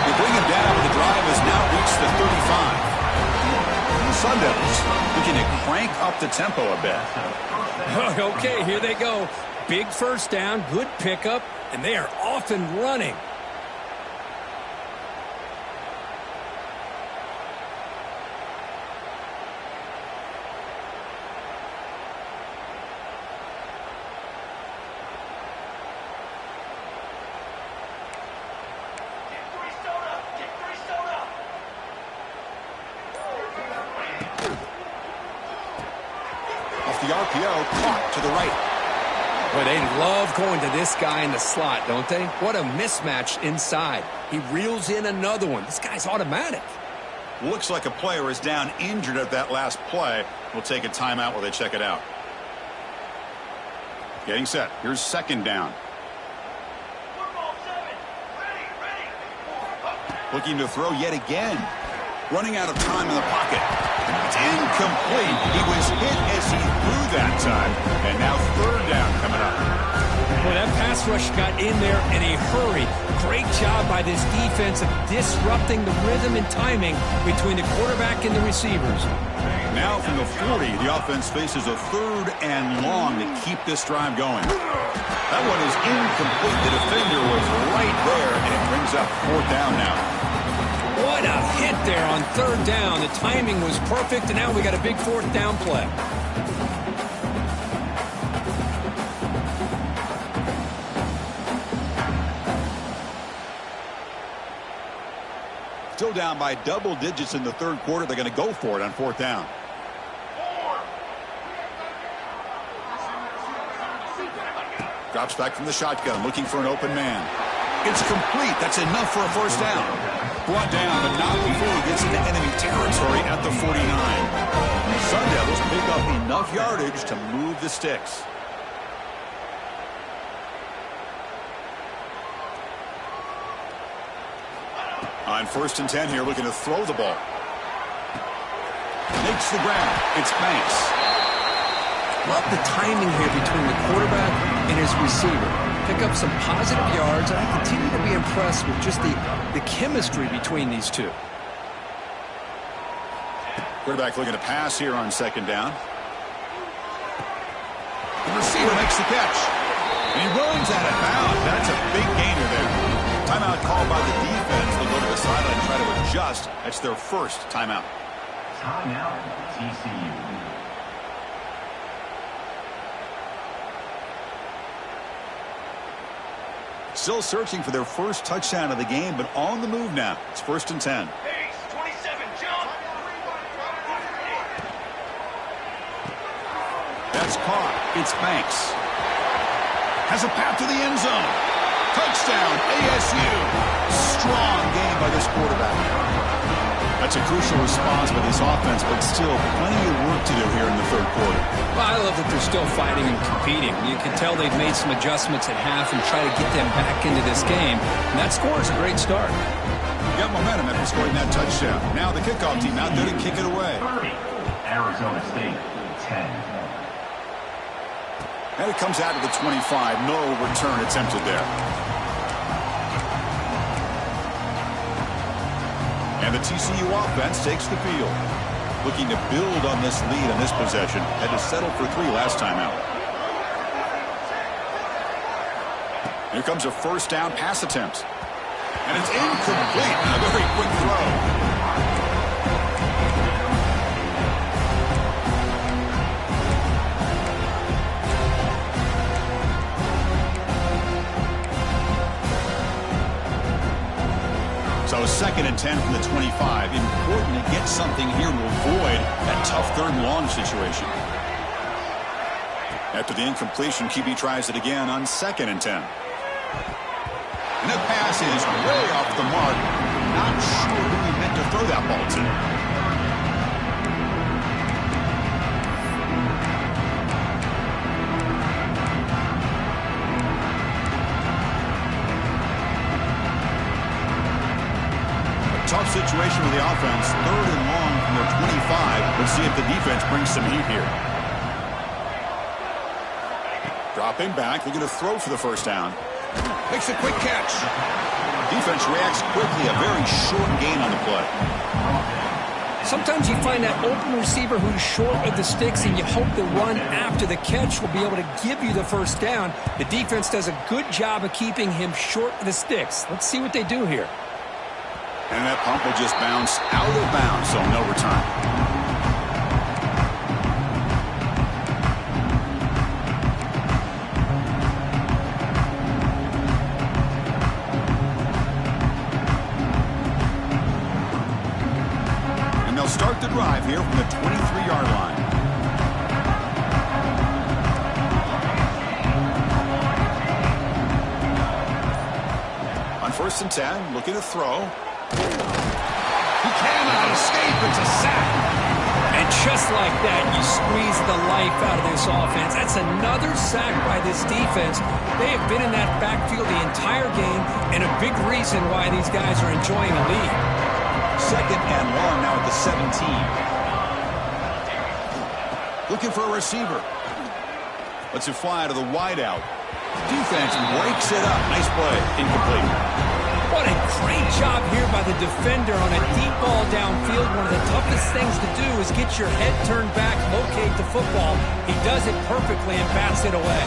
Speaker 1: They bring him down, the drive has now reached the 35. The Sun Devils looking to crank up the tempo a bit.
Speaker 2: Okay, here they go. Big first down, good pickup, and they are off and running.
Speaker 1: The RPO caught to the right.
Speaker 2: Boy, they love going to this guy in the slot, don't they? What a mismatch inside. He reels in another one. This guy's automatic.
Speaker 1: Looks like a player is down injured at that last play. We'll take a timeout while they check it out. Getting set. Here's 2nd down. Looking to throw yet again. Running out of time in the pocket. It's incomplete. He was hit as he threw that time. And now 3rd down coming up.
Speaker 2: Boy, that pass rush got in there in a hurry. Great job by this defense of disrupting the rhythm and timing between the quarterback and the receivers.
Speaker 1: Now from the 40, the offense faces a 3rd and long to keep this drive going. That one is incomplete. The defender was right there, and it brings up 4th down now.
Speaker 2: What a hit there on 3rd down. The timing was perfect, and now we got a big 4th down play.
Speaker 1: Still down by double digits in the 3rd quarter. They're going to go for it on 4th down. Drops back from the shotgun, looking for an open man. It's complete. That's enough for a 1st down. Brought down, but not before he gets into enemy territory at the 49. Sun Devils pick up enough yardage to move the sticks. On 1st and 10 here, looking to throw the ball. Makes the ground. It's Banks.
Speaker 2: Love the timing here between the quarterback and his receiver. Pick up some positive yards, and I continue to be impressed with just the chemistry between these two.
Speaker 1: Quarterback looking to pass here on 2nd down. The receiver makes the catch. And he runs out of bounds. That's a big gainer there. Timeout called by the defense. They'll go to the sideline and try to adjust. That's their first timeout.
Speaker 4: Timeout, TCU.
Speaker 1: Still searching for their first touchdown of the game, but on the move now. It's 1st and 10. That's caught. It's Banks. Has a path to the end zone. Touchdown, ASU. Strong game by this quarterback. That's a crucial response by this offense, but still plenty of work to do here in the 3rd quarter.
Speaker 2: Well, I love that they're still fighting and competing. You can tell they've made some adjustments at half and try to get them back into this game. And that score is a great start.
Speaker 1: Got momentum after scoring that touchdown. Now the kickoff team out there to kick it away.
Speaker 4: 30. Arizona State, 10.
Speaker 1: And it comes out to the 25. No return attempted there. And the TCU offense takes the field. Looking to build on this lead on this possession. Had to settle for 3 last time out. Here comes a 1st down pass attempt. And it's incomplete. A very quick throw. So 2nd and 10 from the 25. Important to get something here to avoid that tough 3rd and long situation. After the incompletion, QB tries it again on 2nd and 10. And that pass is way off the mark. Not sure who he meant to throw that ball to. Tough situation with the offense. 3rd and long from their 25. Let's see if the defense brings some heat here. Dropping back. They're going to throw for the 1st down. Makes a quick catch. Defense reacts quickly. A very short gain on the play.
Speaker 2: Sometimes you find that open receiver who's short of the sticks, and you hope the run after the catch will be able to give you the 1st down. The defense does a good job of keeping him short of the sticks. Let's see what they do here.
Speaker 1: And that pump will just bounce out of bounds, so no return. And they'll start the drive here from the 23-yard line. On 1st and 10, looking to throw. He cannot escape. It's a sack.
Speaker 2: And just like that, you squeeze the life out of this offense. That's another sack by this defense. They have been in that backfield the entire game, and a big reason why these guys are enjoying a lead.
Speaker 1: 2nd and long now at the 17. Looking for a receiver. Lets it fly to the wideout. Defense breaks it up. Nice play. Incomplete.
Speaker 2: What a great job here by the defender on a deep ball downfield. One of the toughest things to do is get your head turned back, locate the football. He does it perfectly and bats it away.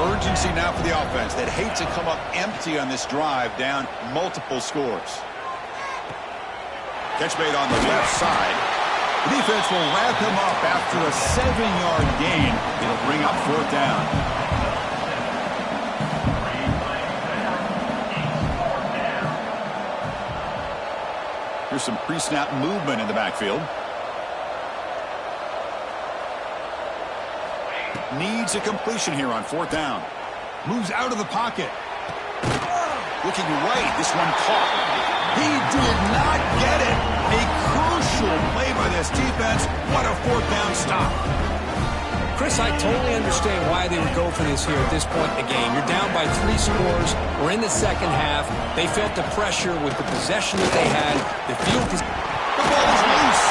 Speaker 1: Urgency now for the offense. They'd hate to come up empty on this drive, down multiple scores. Catch made on the left side. The defense will wrap him up after a 7-yard gain. It'll bring up 4th down. Here's some pre-snap movement in the backfield. Needs a completion here on 4th down. Moves out of the pocket. Looking right. This one caught. He did not get it. A crucial unusual play by this defense. What a fourth down stop.
Speaker 2: Chris, I totally understand why they would go for this here at this point in the game. You're down by 3 scores. We're in the second half. They felt the pressure with the possession that they had. The field is...
Speaker 1: The ball is loose.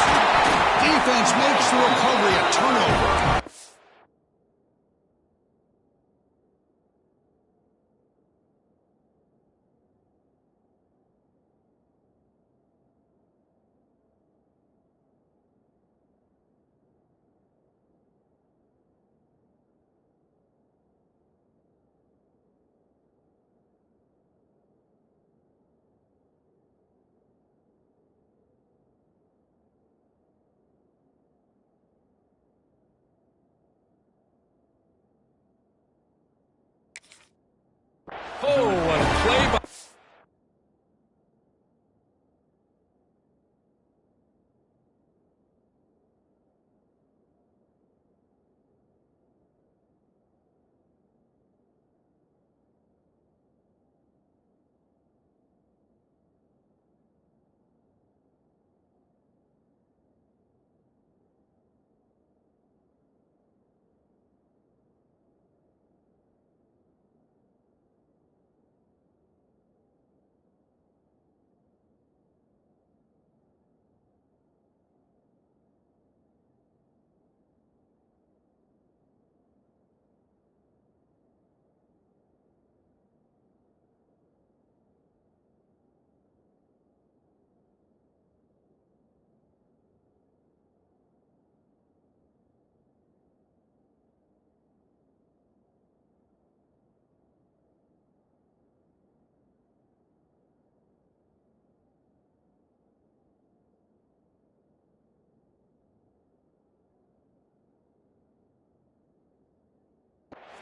Speaker 1: Defense makes the recovery a turnover.
Speaker 2: Oh, what a play by...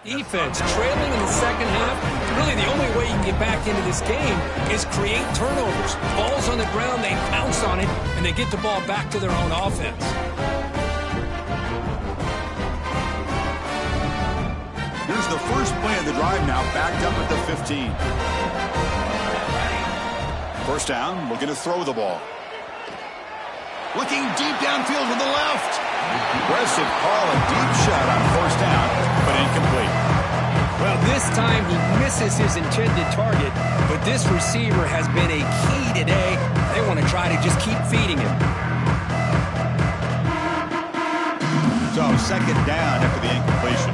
Speaker 2: Defense trailing in the second half. Really, the only way you can get back into this game is create turnovers. Ball's on the ground, they pounce on it, and they get the ball back to their own offense.
Speaker 1: Here's the first play of the drive now, backed up at the 15. First down, looking to throw the ball. Looking deep downfield with the left. Aggressive call, a deep shot on first down, but incomplete.
Speaker 2: Well, this time he misses his intended target, but this receiver has been a key today. They want to try to just keep feeding him.
Speaker 1: So, second down after the incompletion.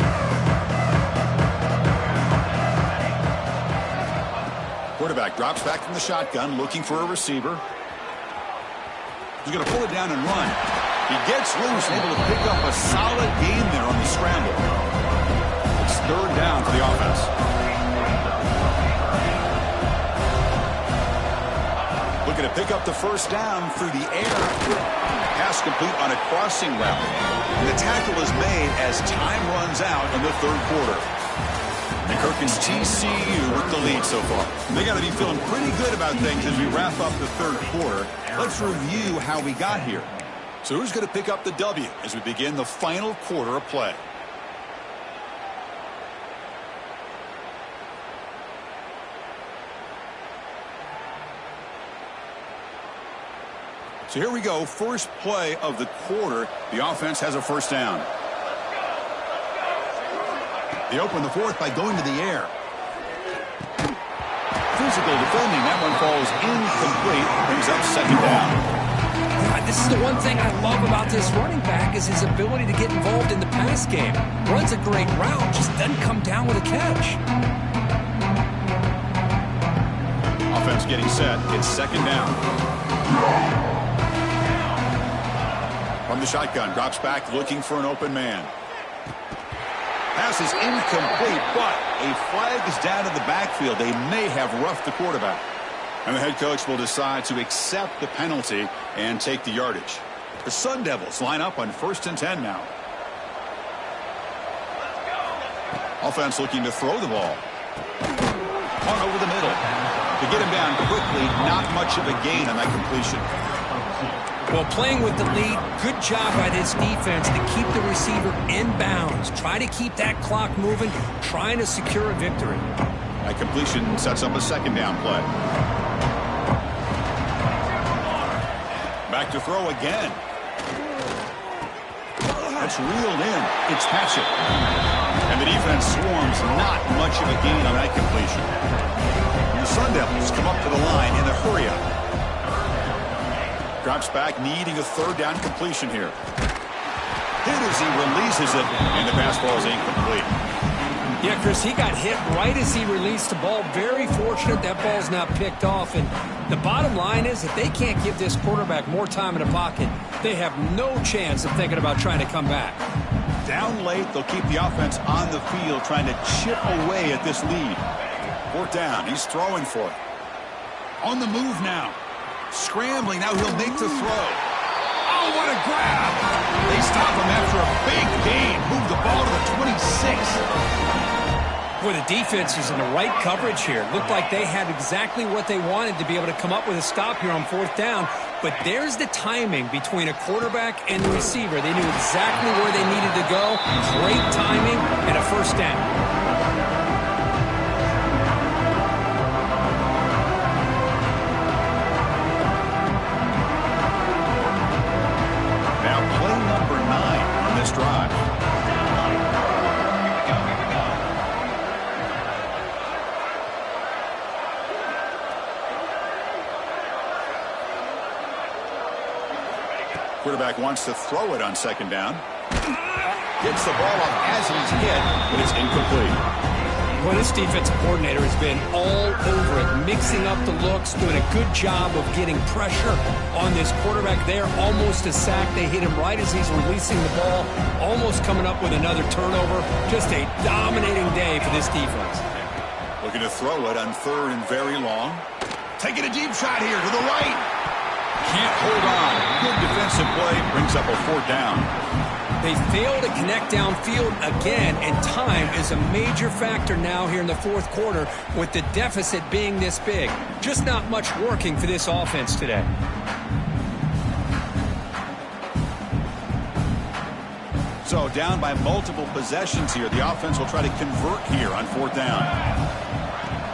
Speaker 1: Quarterback drops back from the shotgun, looking for a receiver. He's going to pull it down and run. He gets loose and able to pick up a solid gain there on the scramble. It's third down for the offense. Looking to pick up the first down through the air. Pass complete on a crossing route. And the tackle is made as time runs out in the third quarter. And Kirkland's TCU with the lead so far. They got to be feeling pretty good about things as we wrap up the third quarter. Let's review how we got here. So who's going to pick up the W as we begin the final quarter of play? So here we go. First play of the quarter. The offense has a first down. They open the fourth by going to the air. Physical defending. That one falls incomplete. Brings up second down.
Speaker 2: This is the one thing I love about this running back is his ability to get involved in the pass game. Runs a great route, just doesn't come down with a catch.
Speaker 1: Offense getting set. It's second down. From the shotgun, drops back looking for an open man. Pass is incomplete, but a flag is down in the backfield. They may have roughed the quarterback. And the head coach will decide to accept the penalty and take the yardage. The Sun Devils line up on 1st and 10 now. Offense looking to throw the ball. On over the middle. To get him down quickly, not much of a gain on that completion.
Speaker 2: Well, playing with the lead, good job by this defense to keep the receiver in bounds. Try to keep that clock moving, trying to secure a victory.
Speaker 1: That completion sets up a second down play. Back to throw again. That's reeled in. It's Patchett. And the defense swarms not much of a gain on that completion. And the Sun Devils come up to the line in a hurry-up. Drops back, needing a third down completion here. Hit as he releases it, and the pass ball is incomplete.
Speaker 2: Yeah, Chris, he got hit right as he released the ball. Very fortunate that ball's not picked off. And the bottom line is if they can't give this quarterback more time in the pocket, they have no chance of thinking about trying to come back.
Speaker 1: Down late, they'll keep the offense on the field, trying to chip away at this lead. Fourth down, he's throwing for it. On the move now. Scrambling, now he'll make the throw. Oh, what a grab! They stop him after a big gain. Move the ball to the 26.
Speaker 2: Boy, the defense is in the right coverage here. Looked like they had exactly what they wanted to be able to come up with a stop here on fourth down. But there's the timing between a quarterback and the receiver. They knew exactly where they needed to go. Great timing and a first down.
Speaker 1: Now play number 9 on this drive. Quarterback wants to throw it on second down. Gets the ball up as he's hit, but it's incomplete.
Speaker 2: Well, this defensive coordinator has been all over it, mixing up the looks, doing a good job of getting pressure on this quarterback there. Almost a sack. They hit him right as he's releasing the ball, almost coming up with another turnover. Just a dominating day for this defense.
Speaker 1: Looking to throw it on third and very long. Taking a deep shot here to the right. Can't hold on. Good defensive play. Brings up a fourth down.
Speaker 2: They fail to connect downfield again, and time is a major factor now here in the fourth quarter with the deficit being this big. Just not much working for this offense today.
Speaker 1: So down by multiple possessions here. The offense will try to convert here on fourth down.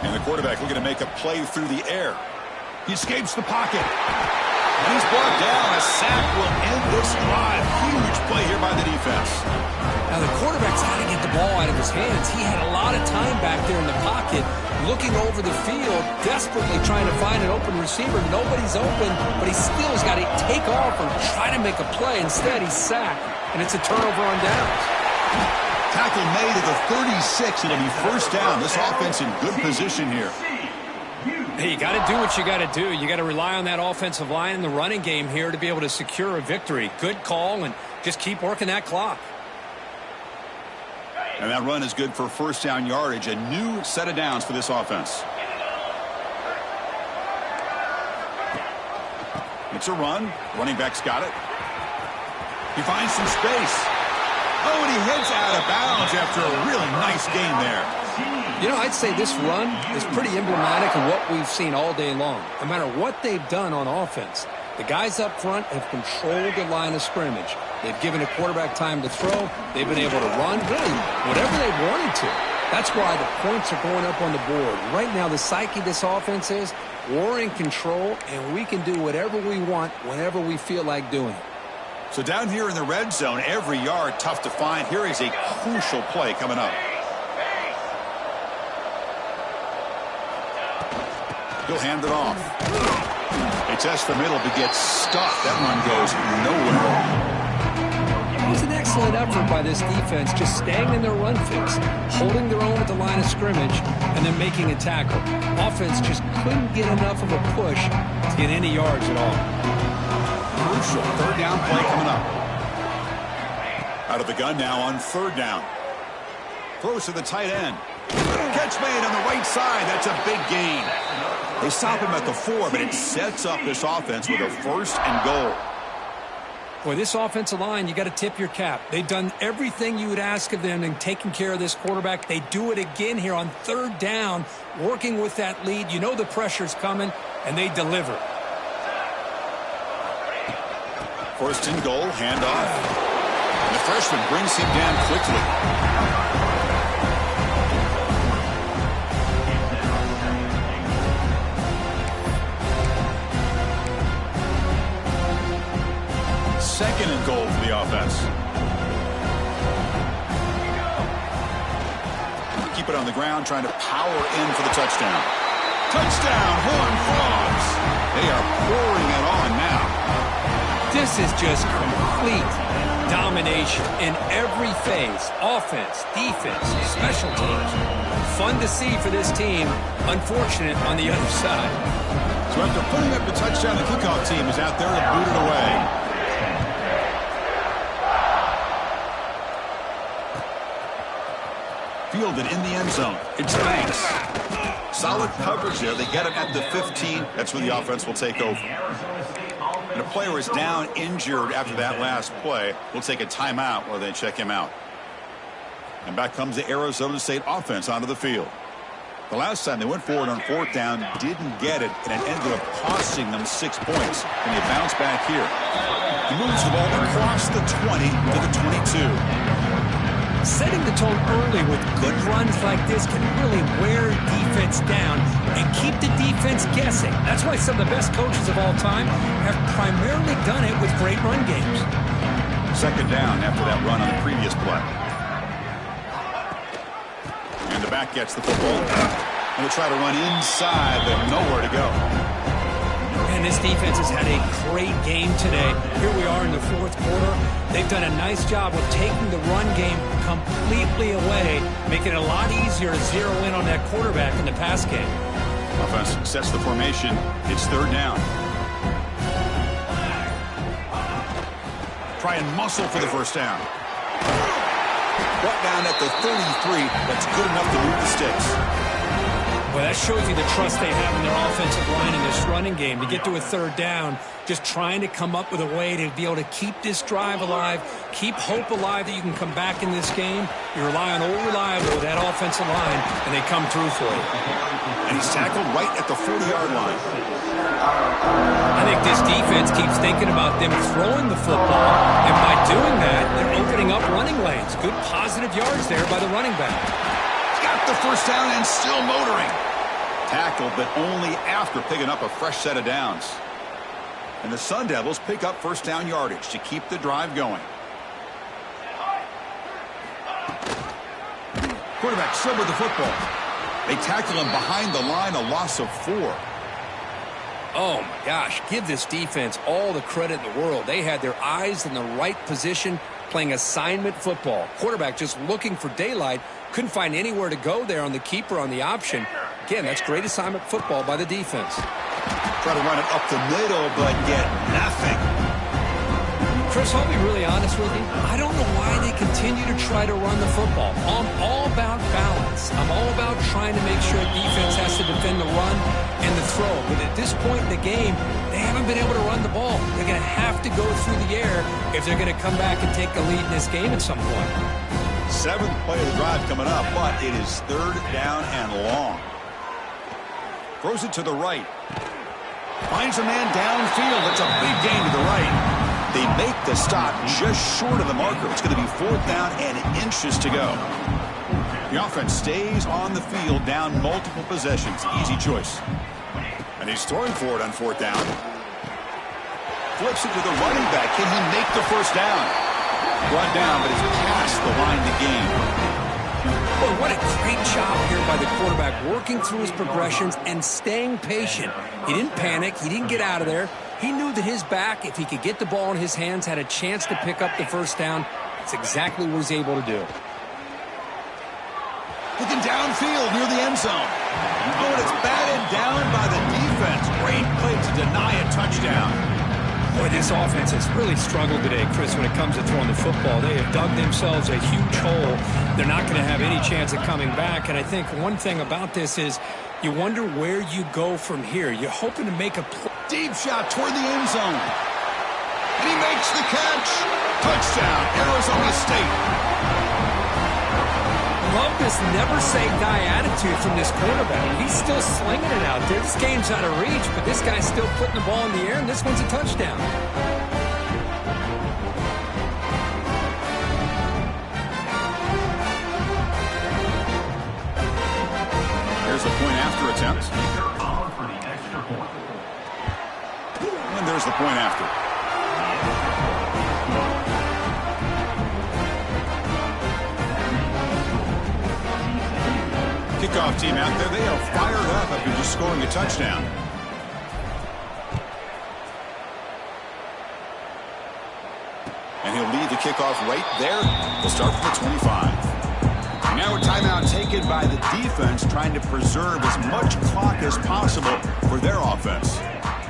Speaker 1: And the quarterback looking to make a play through the air. He escapes the pocket. And he's brought down. A sack will end this drive. Huge play here by the defense.
Speaker 2: Now the quarterback's got to get the ball out of his hands. He had a lot of time back there in the pocket, looking over the field, desperately trying to find an open receiver. Nobody's open, but he still has got to take off or try to make a play. Instead, he's sacked, and it's a turnover on downs.
Speaker 1: Tackle made at the 36. It'll be first down. This offense in good position here.
Speaker 2: Hey, you got to do what you got to do. You got to rely on that offensive line in the running game here to be able to secure a victory. Good call, and just keep working that clock.
Speaker 1: And that run is good for first down yardage. A new set of downs for this offense. It's a run. Running back's got it. He finds some space. Oh, and he heads out of bounds after a really nice gain there.
Speaker 2: You know, I'd say this run is pretty emblematic of what we've seen all day long. No matter what they've done on offense, the guys up front have controlled the line of scrimmage. They've given a quarterback time to throw. They've been able to run, really, whatever they wanted to. That's why the points are going up on the board. Right now, the psyche of this offense is we're in control, and we can do whatever we want whenever we feel like doing it.
Speaker 1: So down here in the red zone, every yard tough to find. Here is a crucial play coming up. He'll hand it off. They test the middle, but gets stuffed. That run goes nowhere.
Speaker 2: It was an excellent effort by this defense, just staying in their run fix, holding their own at the line of scrimmage, and then making a tackle. Offense just couldn't get enough of a push to get any yards at all.
Speaker 1: Crucial third down play coming up. Out of the gun now on third down. Throws to the tight end. Catch made on the right side. That's a big gain. They stop him at the 4, but it sets up this offense with a first and goal.
Speaker 2: Boy, this offensive line, you got to tip your cap. They've done everything you would ask of them in taking care of this quarterback. They do it again here on third down, working with that lead. You know the pressure's coming, and they deliver.
Speaker 1: First and goal, handoff. And the freshman brings him down quickly. 2nd and goal for the offense. Keep it on the ground, trying to power in for the touchdown. Touchdown, Horned Frogs. They are pouring it on now.
Speaker 2: This is just complete domination in every phase. Offense, defense, special teams. Fun to see for this team. Unfortunate on the other side.
Speaker 1: So after putting up the touchdown, the kickoff team is out there to boot it away. Fielded in the end zone. It's Banks. Solid coverage there. They get him at the 15. That's where the offense will take over. And a player is down injured after that last play. We'll take a timeout while they check him out. And back comes the Arizona State offense onto the field. The last time they went forward on 4th down, didn't get it, and it ended up costing them 6 points. And they bounce back here. He moves the ball across the 20 to the 22.
Speaker 2: Setting the tone early with good runs like this can really wear defense down and keep the defense guessing. That's why some of the best coaches of all time have primarily done it with great run games.
Speaker 1: 2nd down after that run on the previous play. And the back gets the football. And we'll try to run inside, but nowhere to go.
Speaker 2: And this defense has had a great game today. Here we are in the 4th quarter. They've done a nice job of taking the run game completely away, making it a lot easier to zero in on that quarterback in the pass game.
Speaker 1: Offense sets the formation. It's 3rd down. Try and muscle for the 1st down. Brought down at the 33. That's good enough to move the sticks.
Speaker 2: Well, that shows you the trust they have in their offensive line in this running game. To get to a 3rd down, just trying to come up with a way to be able to keep this drive alive, keep hope alive that you can come back in this game. You rely on old reliable with that offensive line, and they come through for you.
Speaker 1: And he's tackled right at the 40-yard line.
Speaker 2: I think this defense keeps thinking about them throwing the football, and by doing that, they're opening up running lanes. Good positive yards there by the running back.
Speaker 1: Got the 1st down and still motoring. Tackled, but only after picking up a fresh set of downs. And the Sun Devils pick up 1st down yardage to keep the drive going. Quarterback still with the football. They tackle him behind the line, a loss of 4.
Speaker 2: Oh, my gosh. Give this defense all the credit in the world. They had their eyes in the right position, playing assignment football. Quarterback just looking for daylight. Couldn't find anywhere to go there on the keeper on the option. Again, that's great assignment football by the defense.
Speaker 1: Try to run it up the middle, but get nothing.
Speaker 2: Chris, I'll be really honest with you. I don't know why they continue to try to run the football. I'm all about balance. I'm all about trying to make sure defense has to defend the run and the throw. But at this point in the game, they haven't been able to run the ball. They're going to have to go through the air if they're going to come back and take the lead in this game at some point.
Speaker 1: 7th play of the drive coming up, but it is 3rd down and long. Throws it to the right. Finds a man downfield. It's a big gain to the right. They make the stop just short of the marker. It's going to be 4th down and inches to go. The offense stays on the field, down multiple possessions. Easy choice. And he's throwing for it on 4th down. Flips it to the running back. Can he make the 1st down? Brought down, but he's past the line to gain.
Speaker 2: Boy, what a great job here by the quarterback, working through his progressions and staying patient. He didn't panic. He didn't get out of there. He knew that his back, if he could get the ball in his hands, had a chance to pick up the 1st down. That's exactly what he's able to do.
Speaker 1: Looking downfield near the end zone. Oh, and it's batted down by the defense. Great play to deny a touchdown.
Speaker 2: Boy, this offense has really struggled today, Chris, when it comes to throwing the football. They have dug themselves a huge hole. They're not going to have any chance of coming back. And I think one thing about this is you wonder where you go from here. You're hoping to make a
Speaker 1: deep shot toward the end zone. And he makes the catch. Touchdown, Arizona State.
Speaker 2: Love this never-say-die attitude from this quarterback. He's still slinging it out there. This game's out of reach, but this guy's still putting the ball in the air, and this one's a touchdown.
Speaker 1: There's a point-after attempt. And there's the point after. kickoff team out there, they are fired up after just scoring a touchdown. And he'll lead the kickoff right there. They'll start from the 25. And now a timeout taken by the defense, trying to preserve as much clock as possible for their offense.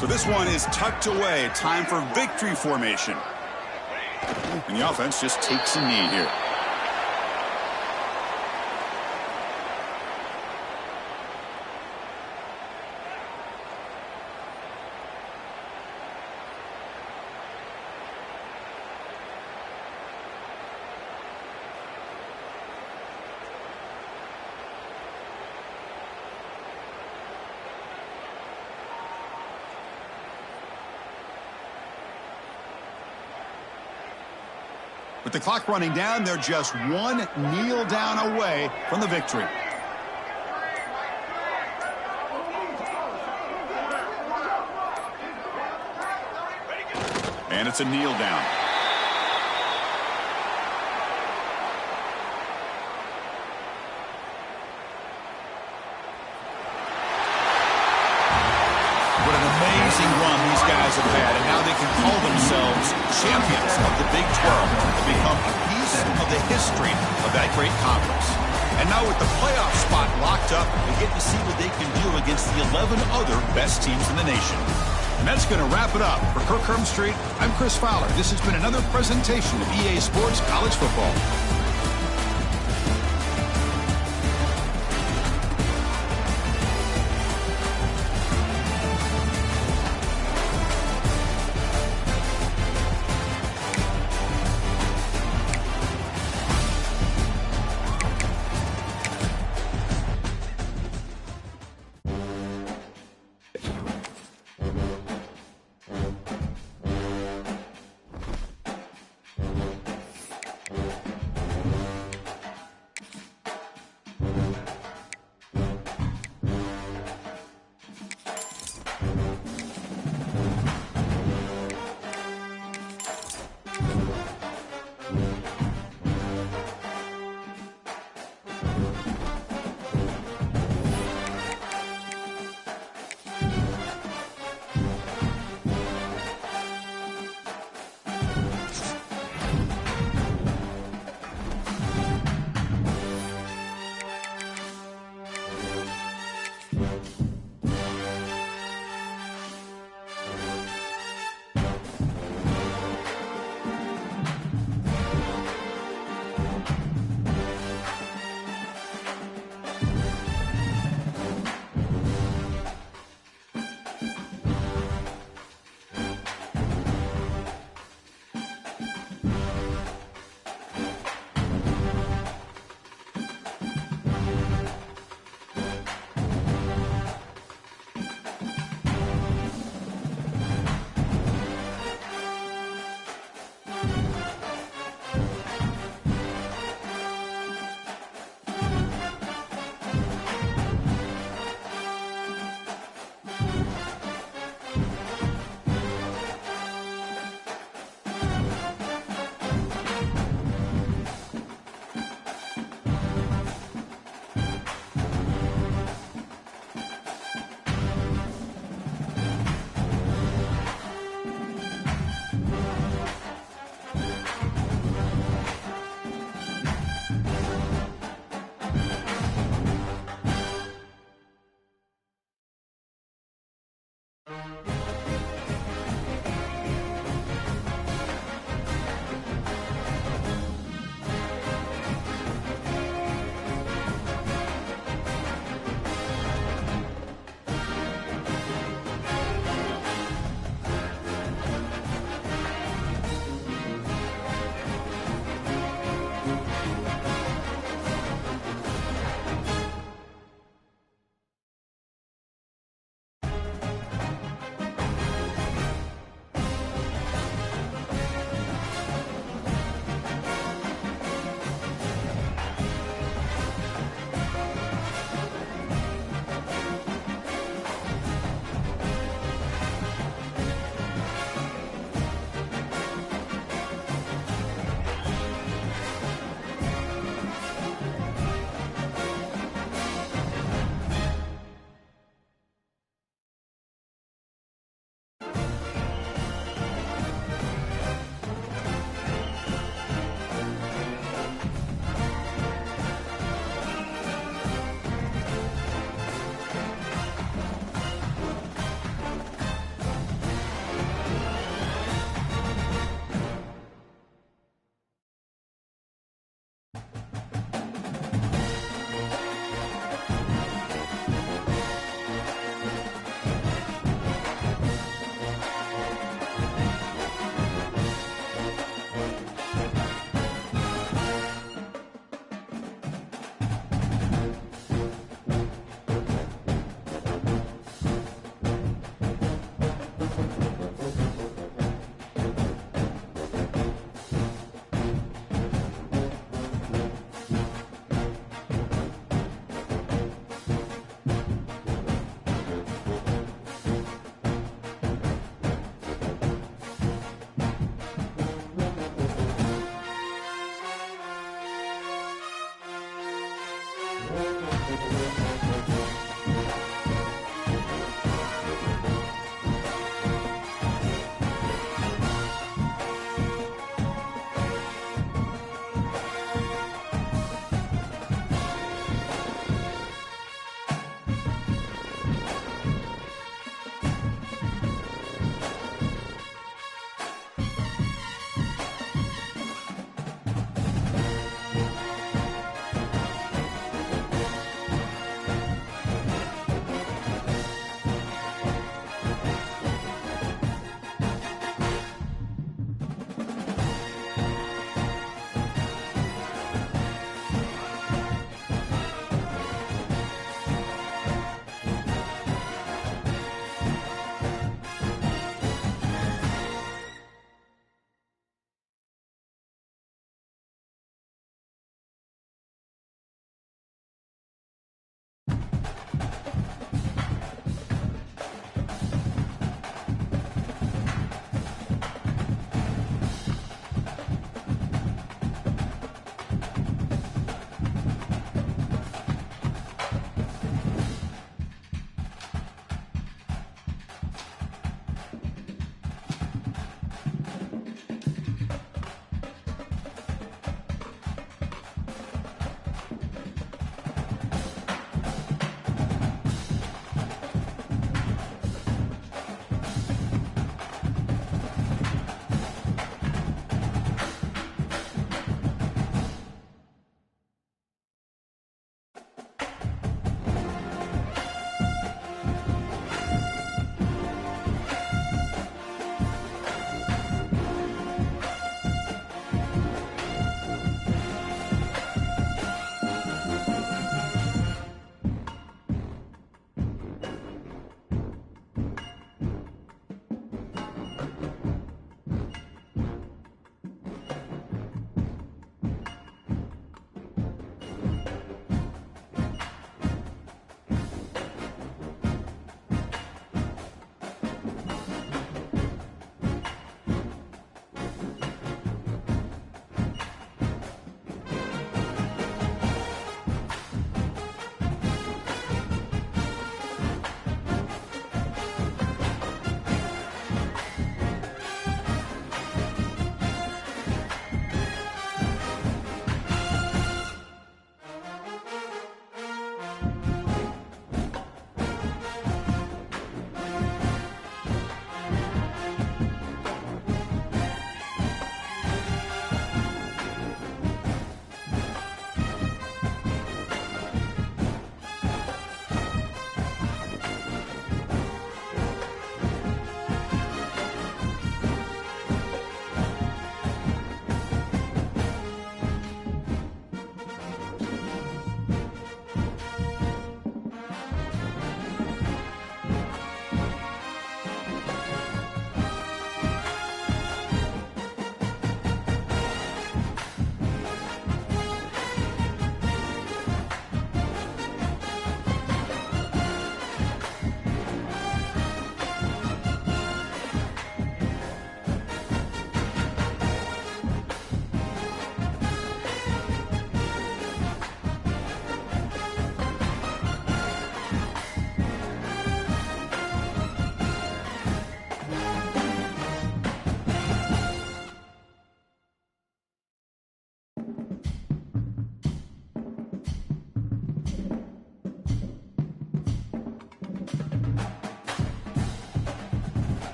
Speaker 1: So this one is tucked away. Time for victory formation. And the offense just takes a knee here. With the clock running down, they're just one kneel down away from the victory. And it's a kneel down. What an amazing run these guys have had, and now they can call themselves champions of the Big 12 and become a piece of the history of that great conference. And now with the playoff spot locked up, they get to see what they can do against the 11 other best teams in the nation. And that's going to wrap it up. For Kirk Hermstreet, I'm Chris Fowler. This has been another presentation of EA Sports College Football.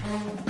Speaker 1: game.